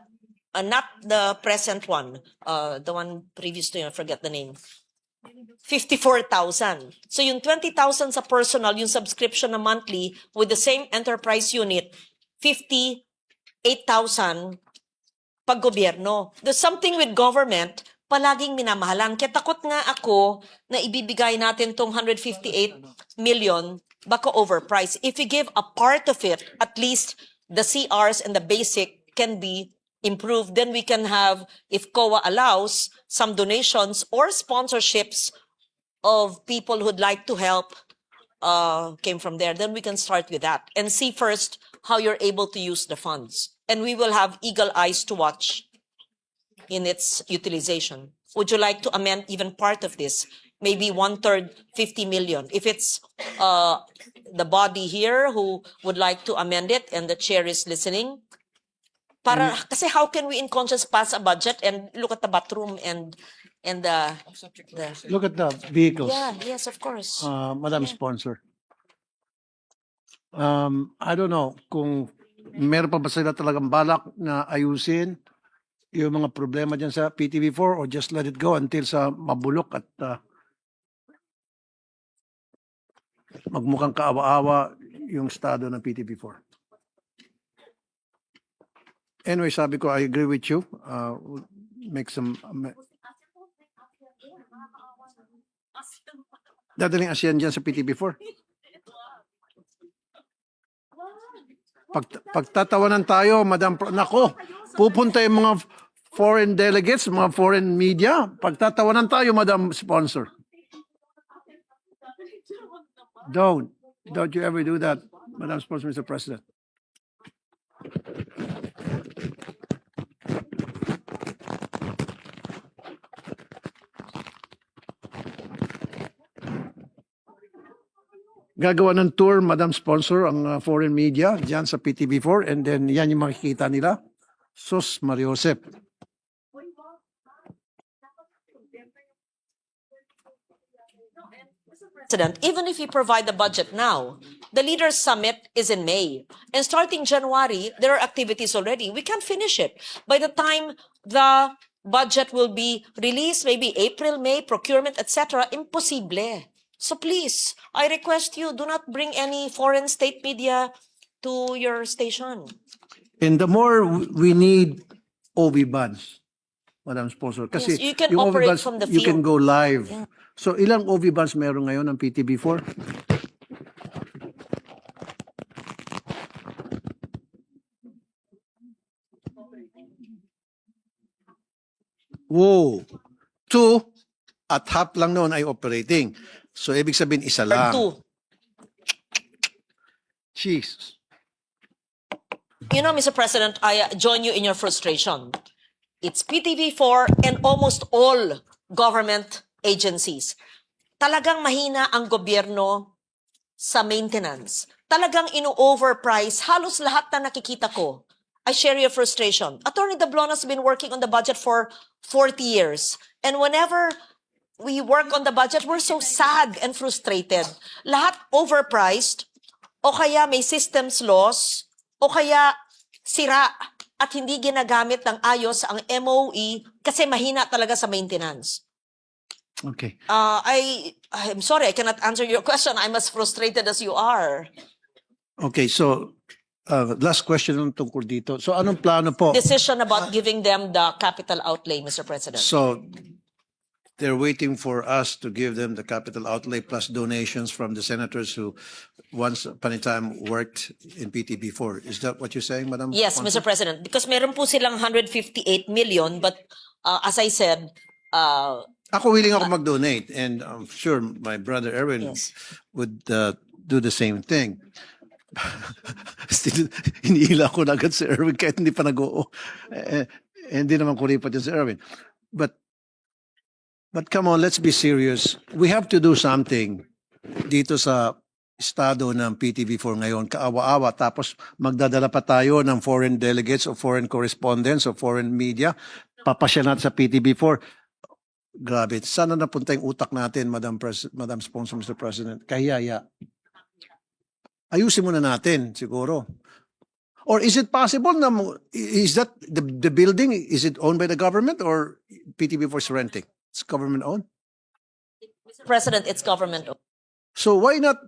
not the present one, the one previous to you, I forget the name. 54,000. So yung 20,000 sa personal, yung subscription na monthly with the same enterprise unit, 58,000 pag gobyerno. There's something with government, palaging minamahalan. Kaya takot nga ako na ibibigay natin tong 158 million, baka overpriced. If we give a part of it, at least the CRs and the basic can be improved, then we can have, if COA allows, some donations or sponsorships of people who'd like to help came from there. Then we can start with that and see first how you're able to use the funds. And we will have eagle eyes to watch in its utilization. Would you like to amend even part of this? Maybe 1/3, 50 million. If it's the body here who would like to amend it and the chair is listening, kasi how can we in conscience pass a budget and look at the bathroom and the Look at the vehicles. yeah, yes, of course. Madam Sponsor. I don't know kung meron pa ba sila talagang balak na ayusin yung mga problema dyan sa PTV4 or just let it go until sa mabulok at magmukhang kaawa-awa yung estado ng PTV4. Anyway, sabi ko, I agree with you. Make some... Dadaling ASEAN dyan sa PTV4. Pagtatawanan tayo, Madam... Nako, pupunta yung mga foreign delegates, mga foreign media. Pagtatawanan tayo, Madam Sponsor. Don't you ever do that, Madam Sponsor, Mr. President. Gagawa ng tour, Madam Sponsor, ang foreign media dyan sa PTV4 and then yan yung makikita nila. Sus Mariosep. President, even if you provide the budget now, the Leaders Summit is in May. And starting January, there are activities already. We can't finish it. By the time the budget will be released, maybe April, May, procurement, etc., imposible. So please, I request you, do not bring any foreign state media to your station. And the more we need OV bands, Madam Sponsor. Kasi Yes, you can yung OV operate bands, from the you can field. go live. Yeah. So ilang OV bands meron ngayon ng PTV4? Wow. 2 at half lang noon ay operating. So ibig sabihin isa Or lang. 2. Jesus. You know, Mr. President, I join you in your frustration. It's PTV4 and almost all government agencies. Talagang mahina ang gobyerno sa maintenance. Talagang ino-overprice halos lahat na nakikita ko. I share your frustration. Attorney Dablon has been working on the budget for 40 years. And whenever we work on the budget, we're so sad and frustrated. Lahat overpriced, o kaya may systems loss, o kaya sira at hindi ginagamit ng ayos ang MOE kasi mahina talaga sa maintenance. Okay. I'm sorry, I cannot answer your question. I'm as frustrated as you are. Okay, so last question lang tungkol dito. So anong plano po? Decision about giving them the capital outlay, Mr. President. So they're waiting for us to give them the capital outlay plus donations from the senators who once upon a time worked in PTB4. Is that what you're saying, Madam? Yes, Sponsor? Mr. President, because meron po silang 158 million, but as I said, Ako willing ako mag-donate and I'm sure my brother Erwin Yes. would do the same thing. Still, iniila ko na agad si Erwin kahit hindi pa nag-oo. Hindi naman kuripat yun si Erwin. But come on, let's be serious. We have to do something dito sa estado ng PTV4 ngayon. Kaawa-awa. Tapos magdadala pa tayo ng foreign delegates o foreign correspondents o foreign media. Papasya natin sa PTV4. Grabe. Sana napunta yung utak natin, Madam Sponsor, Mr. President. Kahiyaya. Ayusin muna natin, siguro. Or is it possible na, is that the building, is it owned by the government or PTV4 is renting? It's government owned? Mr. President, it's government. So why not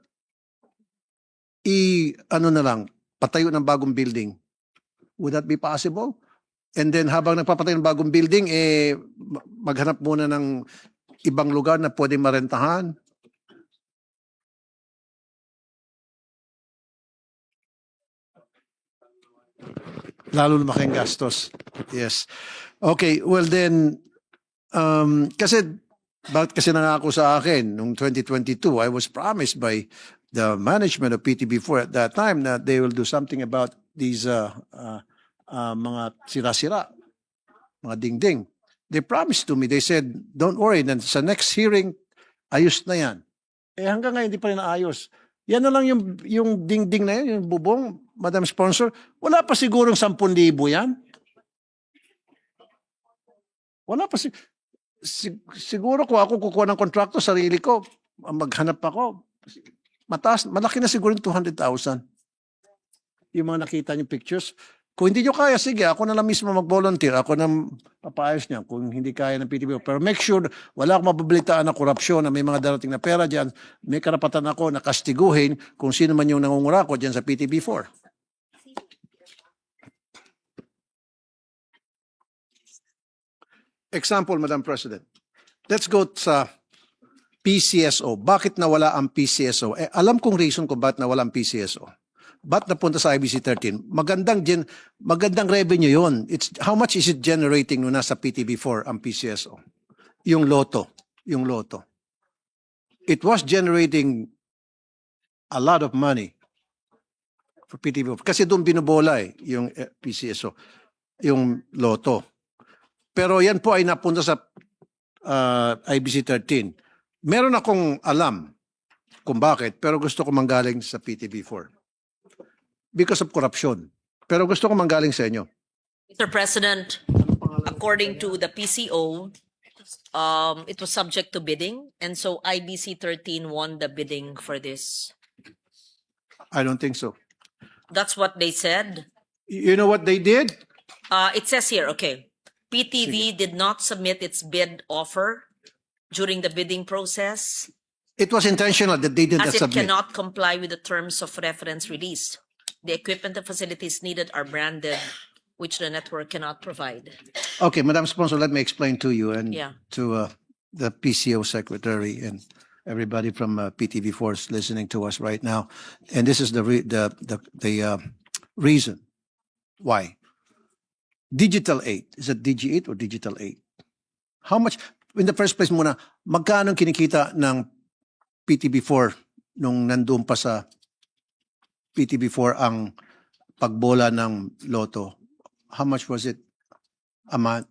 ano na lang, patayo ng bagong building? Would that be possible? And then habang nagpapatayo ng bagong building, maghanap muna ng ibang lugar na pwede marentahan. Lalo lumaking gastos. Yes. Okay, well then, bakit kasi nangako sa akin noong 2022, I was promised by the management of PTB4 at that time that they will do something about these mga sira-sira, mga dingding. They promised to me, they said, don't worry, then sa next hearing, ayos na yan. Hanggang ngayon, hindi pa rin naayos. Yan na lang yung dingding na yan, yung bubong, Madam Sponsor. Wala pa sigurong 10,000 yan. Wala pa siguro kung ako kukuha ng kontrakto, sarili ko, maghanap ako. Malaki na siguro yung 200,000. Yung mga nakita niyo pictures. Kung hindi nyo kaya, sige, ako na lang mismo mag-volunteer. Ako na papaayos niya kung hindi kaya ng PTB. Pero make sure, wala akong mababalitaan na korupsyon na may mga darating na pera dyan. May karapatan ako na kastiguhin kung sino man yung nangungurako dyan sa PTB4. Example, Madam President. Let's go sa PCSO. Bakit nawala ang PCSO? Alam kong reason kung bakit nawala ang PCSO. ba't napunta sa IBC 13? Magandang revenue yon. It's, how much is it generating nung nasa PTB4 ang PCSO? Yung loto. It was generating a lot of money for PTB4. Kasi doon binobola yung PCSO, yung loto. Pero yan po ay napunta sa IBC 13. Meron akong alam kung bakit, pero gusto ko manggaling sa PTB4. Because of corruption. Pero gusto ko manggaling sa inyo. Mr. President, according to the PCO, it was subject to bidding, and so IBC 13 won the bidding for this. I don't think so. That's what they said. You know what they did? It says here, okay, PTV did not submit its bid offer during the bidding process, It was intentional that they did not as it submit. cannot comply with the terms of reference release. The equipment and facilities needed are branded, which the network cannot provide. Okay, Madam Sponsor, let me explain to you and Yeah. to the PCO secretary and everybody from PTV4 is listening to us right now. And this is the reason why. Digital 8, is it DG8 or Digital 8? How much, in the first place muna, magkano kinikita ng PTB4 nung nandoon pa sa PTB4 ang pagbola ng loto? How much was it a month?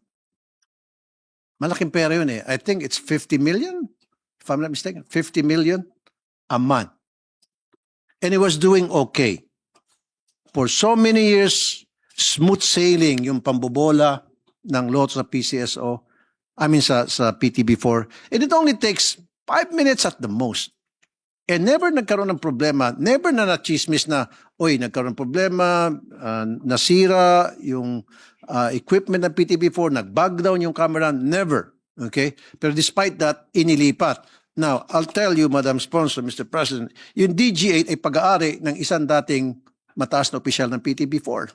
Malaking pera yun eh. I think it's 50 million, if I'm not mistaken. 50 million a month. And it was doing okay. For so many years, smooth sailing yung pambobola ng loto sa PCSO, I mean sa PTB4. And it only takes 5 minutes at the most. And never nagkaroon ng problema, never na nachismis na, oy, nagkaroon ng problema, nasira yung equipment ng PTB4, nag-bug down yung camera, never. Okay? Pero despite that, inilipat. Now, I'll tell you, Madam Sponsor, Mr. President, yung DG8 ay pag-aari ng isang dating mataas na opisyal ng PTB4.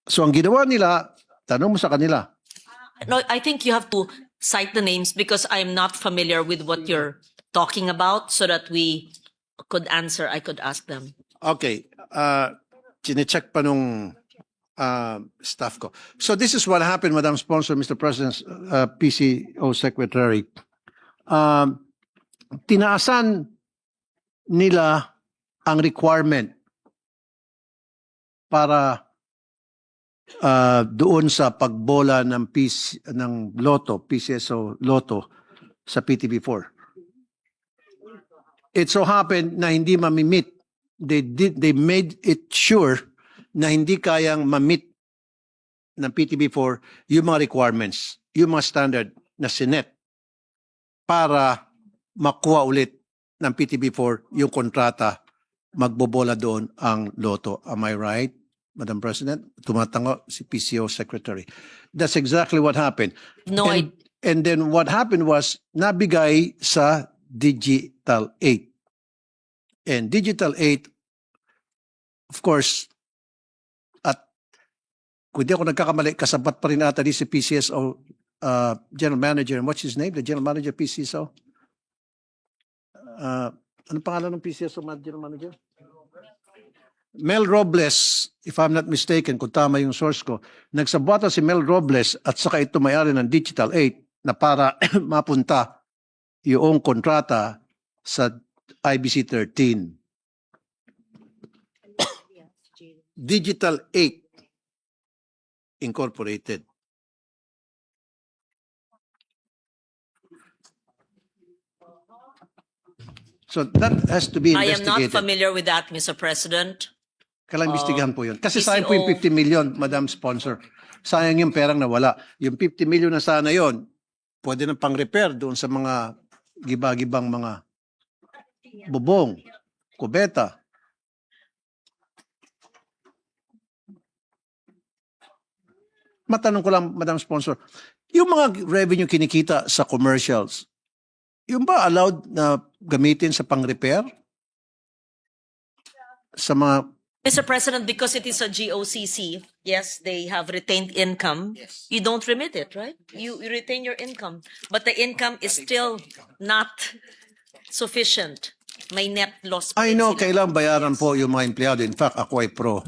So ang ginawa nila, tanong mo sa kanila, No, I think you have to cite the names because I'm not familiar with what you're talking about, so that we could answer, I could ask them. okay, chinecheck pa nung staff ko. So this is what happened, Madam Sponsor, Mr. President, PCO Secretary. Tinaasan nila ang requirement para doon sa pagbola ng loto, PCSO loto sa PTB4. It so happened na hindi mamimit. They made it sure na hindi kayang mamit ng PTB4 yung mga requirements, yung mga standard na sinet para makuha ulit ng PTB4 yung kontrata, magbobola doon ang loto. Am I right, Madam President? Tumatango si PCO Secretary. That's exactly what happened. No, And then what happened was, nabigay sa Digital 8. And Digital 8, of course, at kung di ako nagkakamali, kasabat pa rin ata di si PCSO General Manager. And what's his name? The General Manager PCSO? Ano pangalan ng PCSO General Manager? Mel Robles, if I'm not mistaken, kung tama yung source ko, nagsabwatan si Mel Robles at saka ito may-ari ng Digital 8 na para mapunta yung kontrata sa IBC 13. Digital 8 Incorporated. So that has to be I am not investigated. familiar with that, Mr. President. Kailangan imbestigahan po yun. Kasi PCO. sayang po yung 50 million, Madam Sponsor. Sayang yung perang nawala. Yung 50 million na sana yon, pwede nang pang-repair doon sa mga gibagibang mga bubong, kubeta. Matanong ko lang, Madam Sponsor, yung mga revenue kinikita sa commercials, yung ba allowed na gamitin sa pang-repair? Sa mga Mr. President, because it is a GOCC, yes, they have retained income. Yes. You don't remit it, right? You retain your income, but the income is still not sufficient May net loss pa I rin know sila. kailangan bayaran po yung mga empleyado. In fact, ako ay pro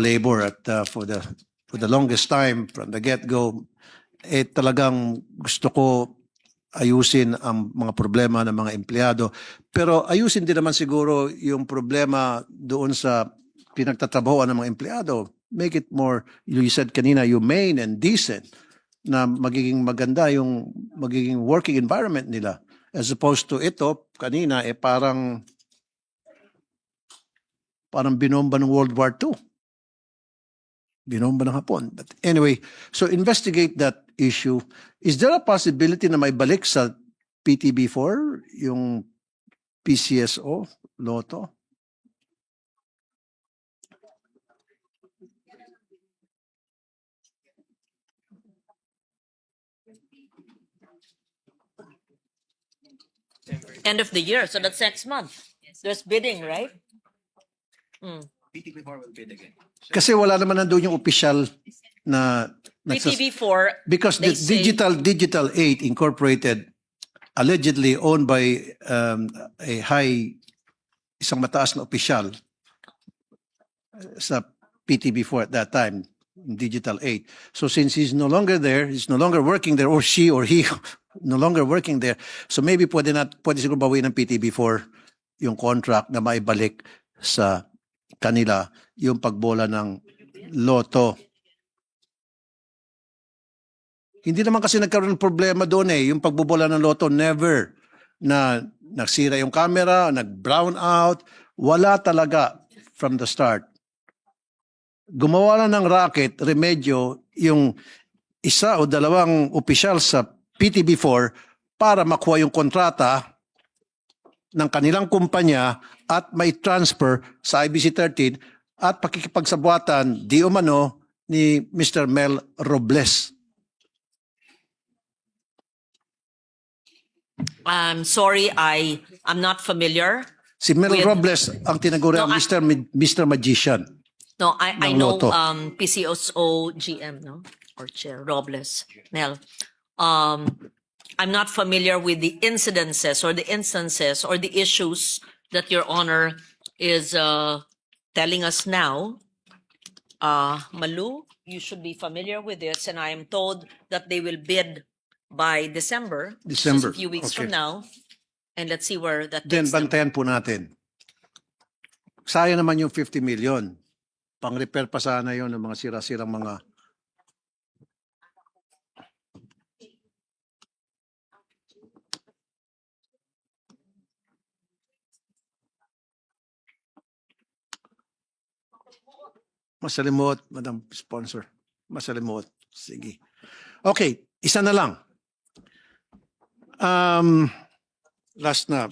labor at for the longest time from the get-go talagang gusto ko ayusin ang mga problema ng mga empleyado. Pero ayusin din naman siguro yung problema doon sa pinagtatrabahoan ng mga empleyado. Make it more, you said kanina, humane and decent na magiging maganda yung magiging working environment nila. As opposed to ito, kanina, parang binomba ng World War II. Binomba ng Hapon. But anyway, so investigate that issue. Is there a possibility na may balik sa PTB4 yung PCSO, Lotto? End of the year, so that's next month. There's bidding, right? Kasi wala naman nandun yung official na PTV4, because the they say- Digital 8 Incorporated allegedly owned by isang mataas na opisyal sa PTB4 at that time, Digital 8. So since he's no longer there, he's no longer working there, or she or he no longer working there, so maybe pwede siguro bawiin ng PTB4 yung contract na maibalik sa kanila yung pagbola ng Lotto. Hindi naman kasi nagkaroon ng problema doon yung pagbobola ng Lotto, never na nagsira yung camera, nag-brown out, wala talaga from the start. Gumawa lang ng racket, remedyo, yung isa o dalawang opisyal sa PTB4 para makuha yung kontrata ng kanilang kumpanya at may transfer sa IBC 13 at pakikipagsabuatan di umano ni Mr. Mel Robles. I'm sorry, I'm not familiar. Si Mel With- Robles ang tinaguri No, ang Mr. Magician. No, I Ng know Lotto. PCSO GM, no? Or Chair Robles. Mel. I'm not familiar with the incidences or the instances or the issues that Your Honor is telling us now. Malu, you should be familiar with this, and I am told that they will bid by December. which is December, a few weeks okay. from now. And let's see where that Then takes them. bantayan po natin. Sayang naman yung 50 million. Pang-repair pa sana yun ng mga sira-sirang mga masalimot, Madam Sponsor. Masalimot. Sige. Okay, isa na lang. Last na.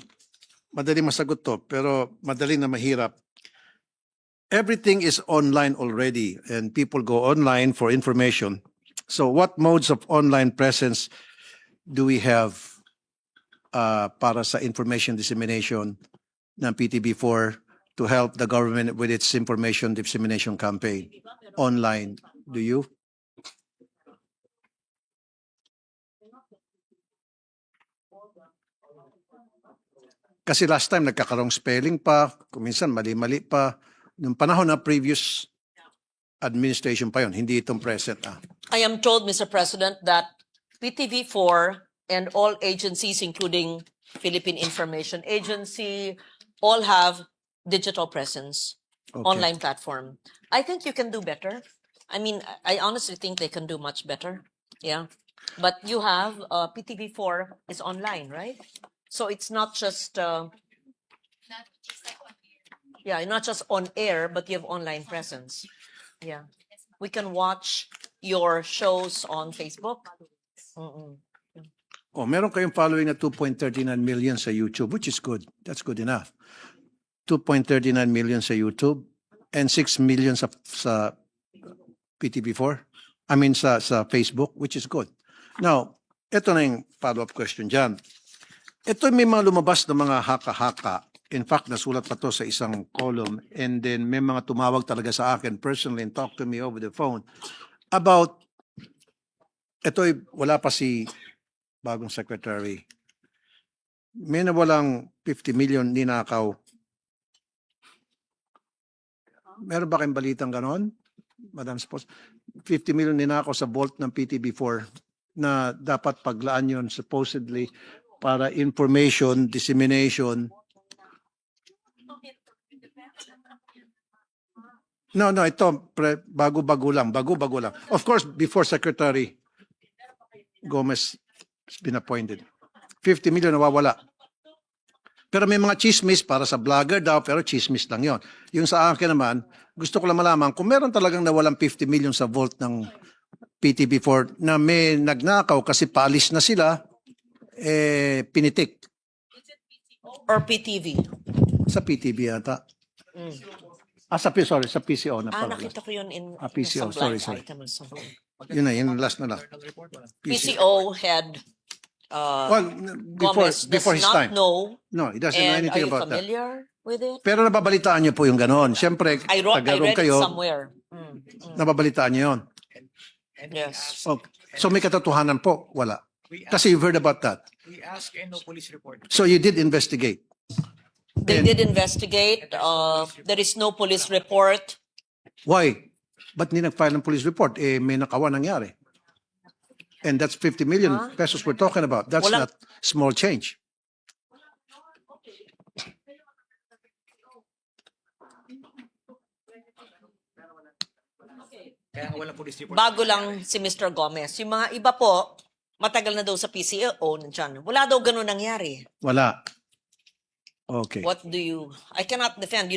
Madali masagot to, pero madali na mahirap. Everything is online already and people go online for information. So what modes of online presence do we have para sa information dissemination ng PTB4 to help the government with its information dissemination campaign online? Do you? Kasi last time nagkakarong spelling pa, kuminsan mali-mali pa. Nung panahon na previous administration pa yon, hindi itong present. I am told, Mr. President, that PTV4 and all agencies, including Philippine Information Agency, all have digital presence, Okay. online platform. I think you can do better. I mean, I honestly think they can do much better. Yeah. But you have, PTV4 is online, right? So it's not just, yeah, not just on air, but you have online presence. Yeah. We can watch your shows on Facebook. Mm-mm. Oh, meron kayong following na 2.39 million sa YouTube, which is good. That's good enough. 2.39 million sa YouTube and 6 million sa PTB4. I mean sa Facebook, which is good. Now, ito na yung follow-up question dyan. Ito may mga lumabas na mga haka-haka. In fact, nasulat pa to sa isang column and then may mga tumawag talaga sa akin personally and talk to me over the phone about, ito wala pa si bagong secretary may nawalang 50 million ninakaw. Meron ba kayong balitang ganon, Madam Spos? 50 million ninakaw sa vault ng PTB4 na dapat paglaan yun supposedly para information dissemination. No, ito bago-bago lang. Of course, before Secretary Gomez has been appointed. 50 million nawawala. Pero may mga chismis para sa vlogger daw, pero chismis lang yon. Yung sa akin naman, gusto ko lang malaman kung meron talagang nawalang 50 million sa vault ng PTB4 na may nagnakaw kasi paalis na sila, pinitik Or PTV? sa PTB yata. Sa PCO na pala. Nakita ko yun in PCO, sa blind sorry. item or something. Yun na, yun last na lang. PCO had Well, Gomez before does his not time. know. No, he doesn't know And are anything you about that. familiar with it? Pero nababalitaan niyo po yung ganon. Siyempre, I taga-roon read it kayo, somewhere. nababalitaan niyo yun. Yes. Okay. So may katotohanan po? Wala. Kasi you've heard about that. We ask and no police report. So you did investigate. They did investigate. There is no police report. Why? Ba't hindi nag-file ng police report? May nakawa nangyari. And that's 50 million pesos we're talking about. That's Walang- not small change. Kaya nga walang police report. Bago lang si Mr. Gomez. Yung mga iba po, matagal na daw sa PCO nandyan. Wala daw ganun nangyari. Wala. Okay. I cannot defend,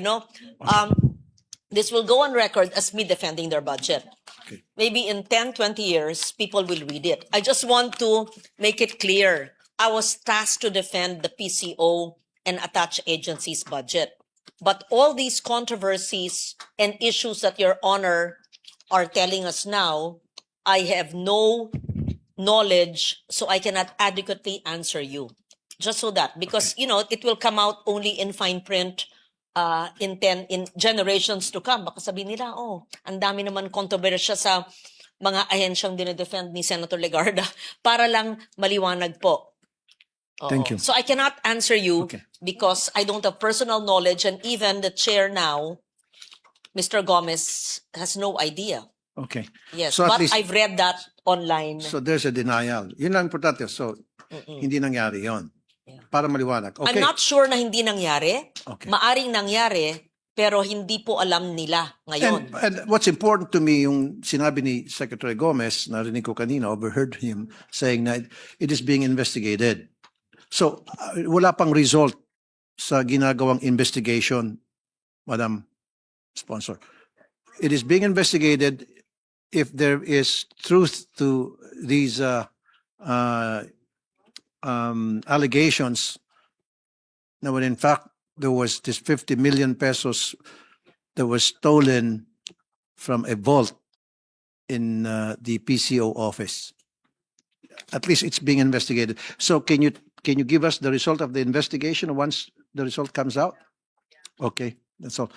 this will go on record as me defending their budget. Okay. Maybe in 10, 20 years, people will read it. I just want to make it clear. I was tasked to defend the PCO and attached agencies budget. But all these controversies and issues that Your Honor are telling us now, I have no knowledge, so I cannot adequately answer you. Just so that, because, it will come out only in fine print in generations to come. Baka sabihin nila, ang dami naman kontrobersya sa mga ahensyang dinedefend ni Senator Legarda para lang maliwanag po. Oo. Thank you. So I cannot answer you Okay. because I don't have personal knowledge, and even the chair now, Mr. Gomez, has no idea. Okay. Yes, So at but least- I've read that online. So there's a denial. Yun lang importante. So hindi nangyari yon. Yeah. Para maliwanag. Okay. I'm not sure na hindi nangyari. Okay. Maaring nangyari, pero hindi po alam nila ngayon. And what's important to me, yung sinabi ni Secretary Gomez, narinig ko kanina, overheard him saying na it is being investigated. So, wala pang result sa ginagawang investigation, Madam Sponsor. It is being investigated if there is truth to these allegations na when in fact there was this 50 million pesos that was stolen from a vault in the PCO office. At least it's being investigated. So can you give us the result of the investigation once the result comes out? Okay, that's all.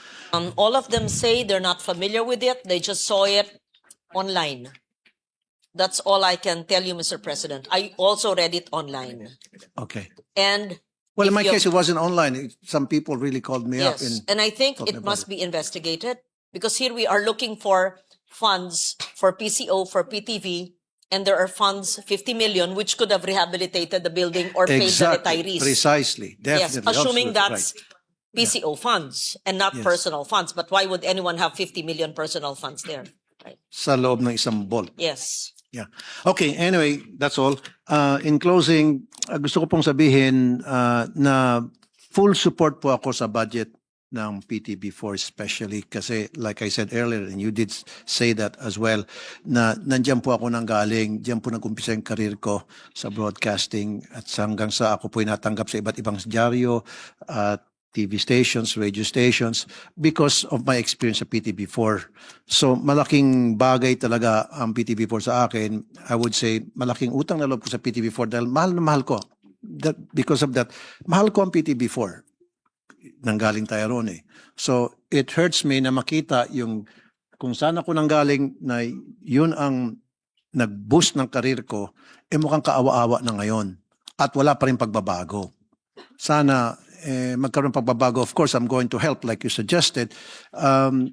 All of them say they're not familiar with it. They just saw it online. That's all I can tell you, Mr. President. I also read it online. Okay. And Well, in if my you- case, it wasn't online. Some people really called me up. yes, and I think talking it about must be investigated because here we are looking for funds for PCO, for PTV, and there are funds, 50 million, which could have rehabilitated the building or paid the retirees. Precisely. Yes, Definitely. assuming Absolutely that's right. PCO funds and not Yes. personal funds. But why would anyone have 50 million personal funds there? Right. Sa loob ng isang vault. Yes. Yeah. Okay, anyway, that's all. In closing, gusto ko pong sabihin na full support po ako sa budget ng PTB4 especially kasi like I said earlier and you did say that as well na nandiyan po ako nang galing, diyan po nag-umpisa yung career ko sa broadcasting at hanggang sa ako po natanggap sa iba't ibang dyaryo at TV stations, radio stations because of my experience sa PTB4. So malaking bagay talaga ang PTB4 sa akin. I would say malaking utang na loob ko sa PTB4 dahil mahal na mahal ko. Because of that, mahal ko ang PTB4. Nanggaling tayo roon eh. So it hurts me na makita yung kung saan ako nanggaling na yun ang nag-boost ng karir ko, mukhang kaawa-awa na ngayon. At wala pa rin pagbabago. sana magkaroon ng pagbabago. Of course, I'm going to help like you suggested.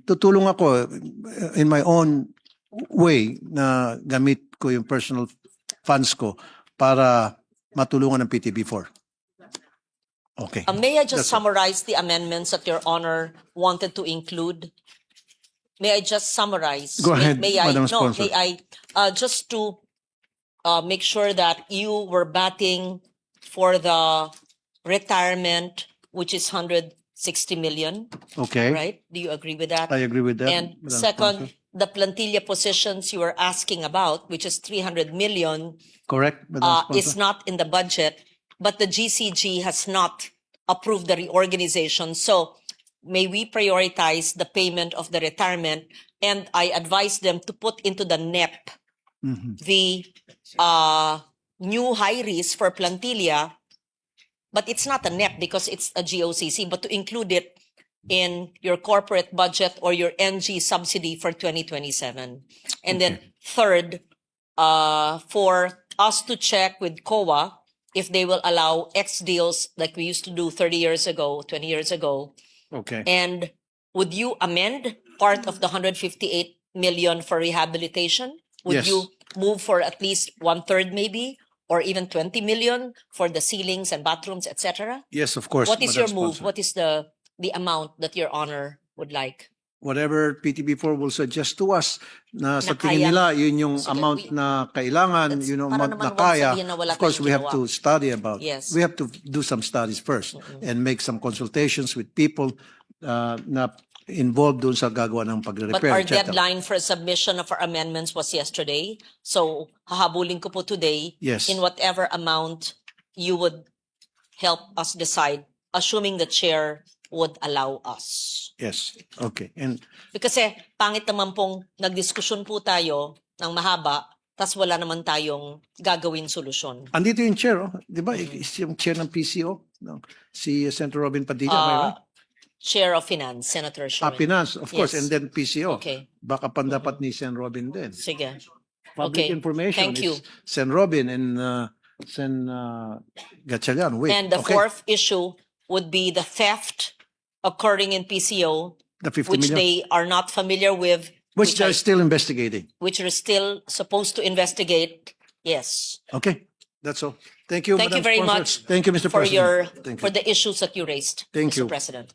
Tutulong ako in my own way na gamit ko yung personal funds ko para matulungan ng PTB4. Okay. May I just That's all. summarize the amendments that Your Honor wanted to include? May I just summarize? Go ahead, May I, Madam no, Sponsor. may I, just to make sure that you were batting for the retirement, which is 160 million, Okay. right? Do you agree with that? I agree with that. And Madam second, Sponsor. the plantilla positions you were asking about, which is 300 million, Correct, Madam is Sponsor? not in the budget, but the GCG has not approved the reorganization. So may we prioritize the payment of the retirement? And I advise them to put into the NEP Mhm. the new high risk for plantilla, but it's not a NEP because it's a GOCC, but to include it in your corporate budget or your NG subsidy for 2027. And then third, for us to check with COA if they will allow X deals like we used to do 30 years ago, 20 years ago. Okay. And would you amend part of the 158 million for rehabilitation? Would Yes. you move for at least 1/3 maybe, or even 20 million for the ceilings and bathrooms, etc.? Yes, of course. What is Madam your move? Sponsor. What is the amount that Your Honor would like? Whatever PTB4 will suggest to us na sa Na tingin kaya. nila yun yung Sige, amount we- na kailangan, That's yun yung para amount naman na wag kaya. sabihin na wala Of course, tayong we have ginawa. to study about. Yes. We have to do some studies first and make some consultations with people na involved doon sa gagawa ng But pagre-repair, our etc. deadline for submission of our amendments was yesterday. So hahabulin ko po today Yes. in whatever amount you would help us decide, assuming the chair would allow us. Yes. Okay. And Kasi pangit naman pong nagdiskusyon po tayo ng mahaba, tas wala naman tayong gagawin solusyon. andito yung chair, oh. Di ba? Is yung chair ng PCO, no? Si Senator Robin Padilla, am I right? Chair of Finance, Senator Sherwin. Finance, of course, Yes. and then PCO. Okay, Baka pandapat ni Sen Robin din. sige. Public Okay. information Thank you. is Sen Robin and Sen Gatchalian. Wait, And the okay. fourth issue would be the theft occurring in PCO, The 50 which million, they are not familiar with, which they're I- still investigating. which are still supposed to investigate. Yes, Okay, that's all. Thank you, Thank you Madam very Sponsor. much Thank you, Mr. for President. Thank you. the issues that you raised, Thank Mr. you. President.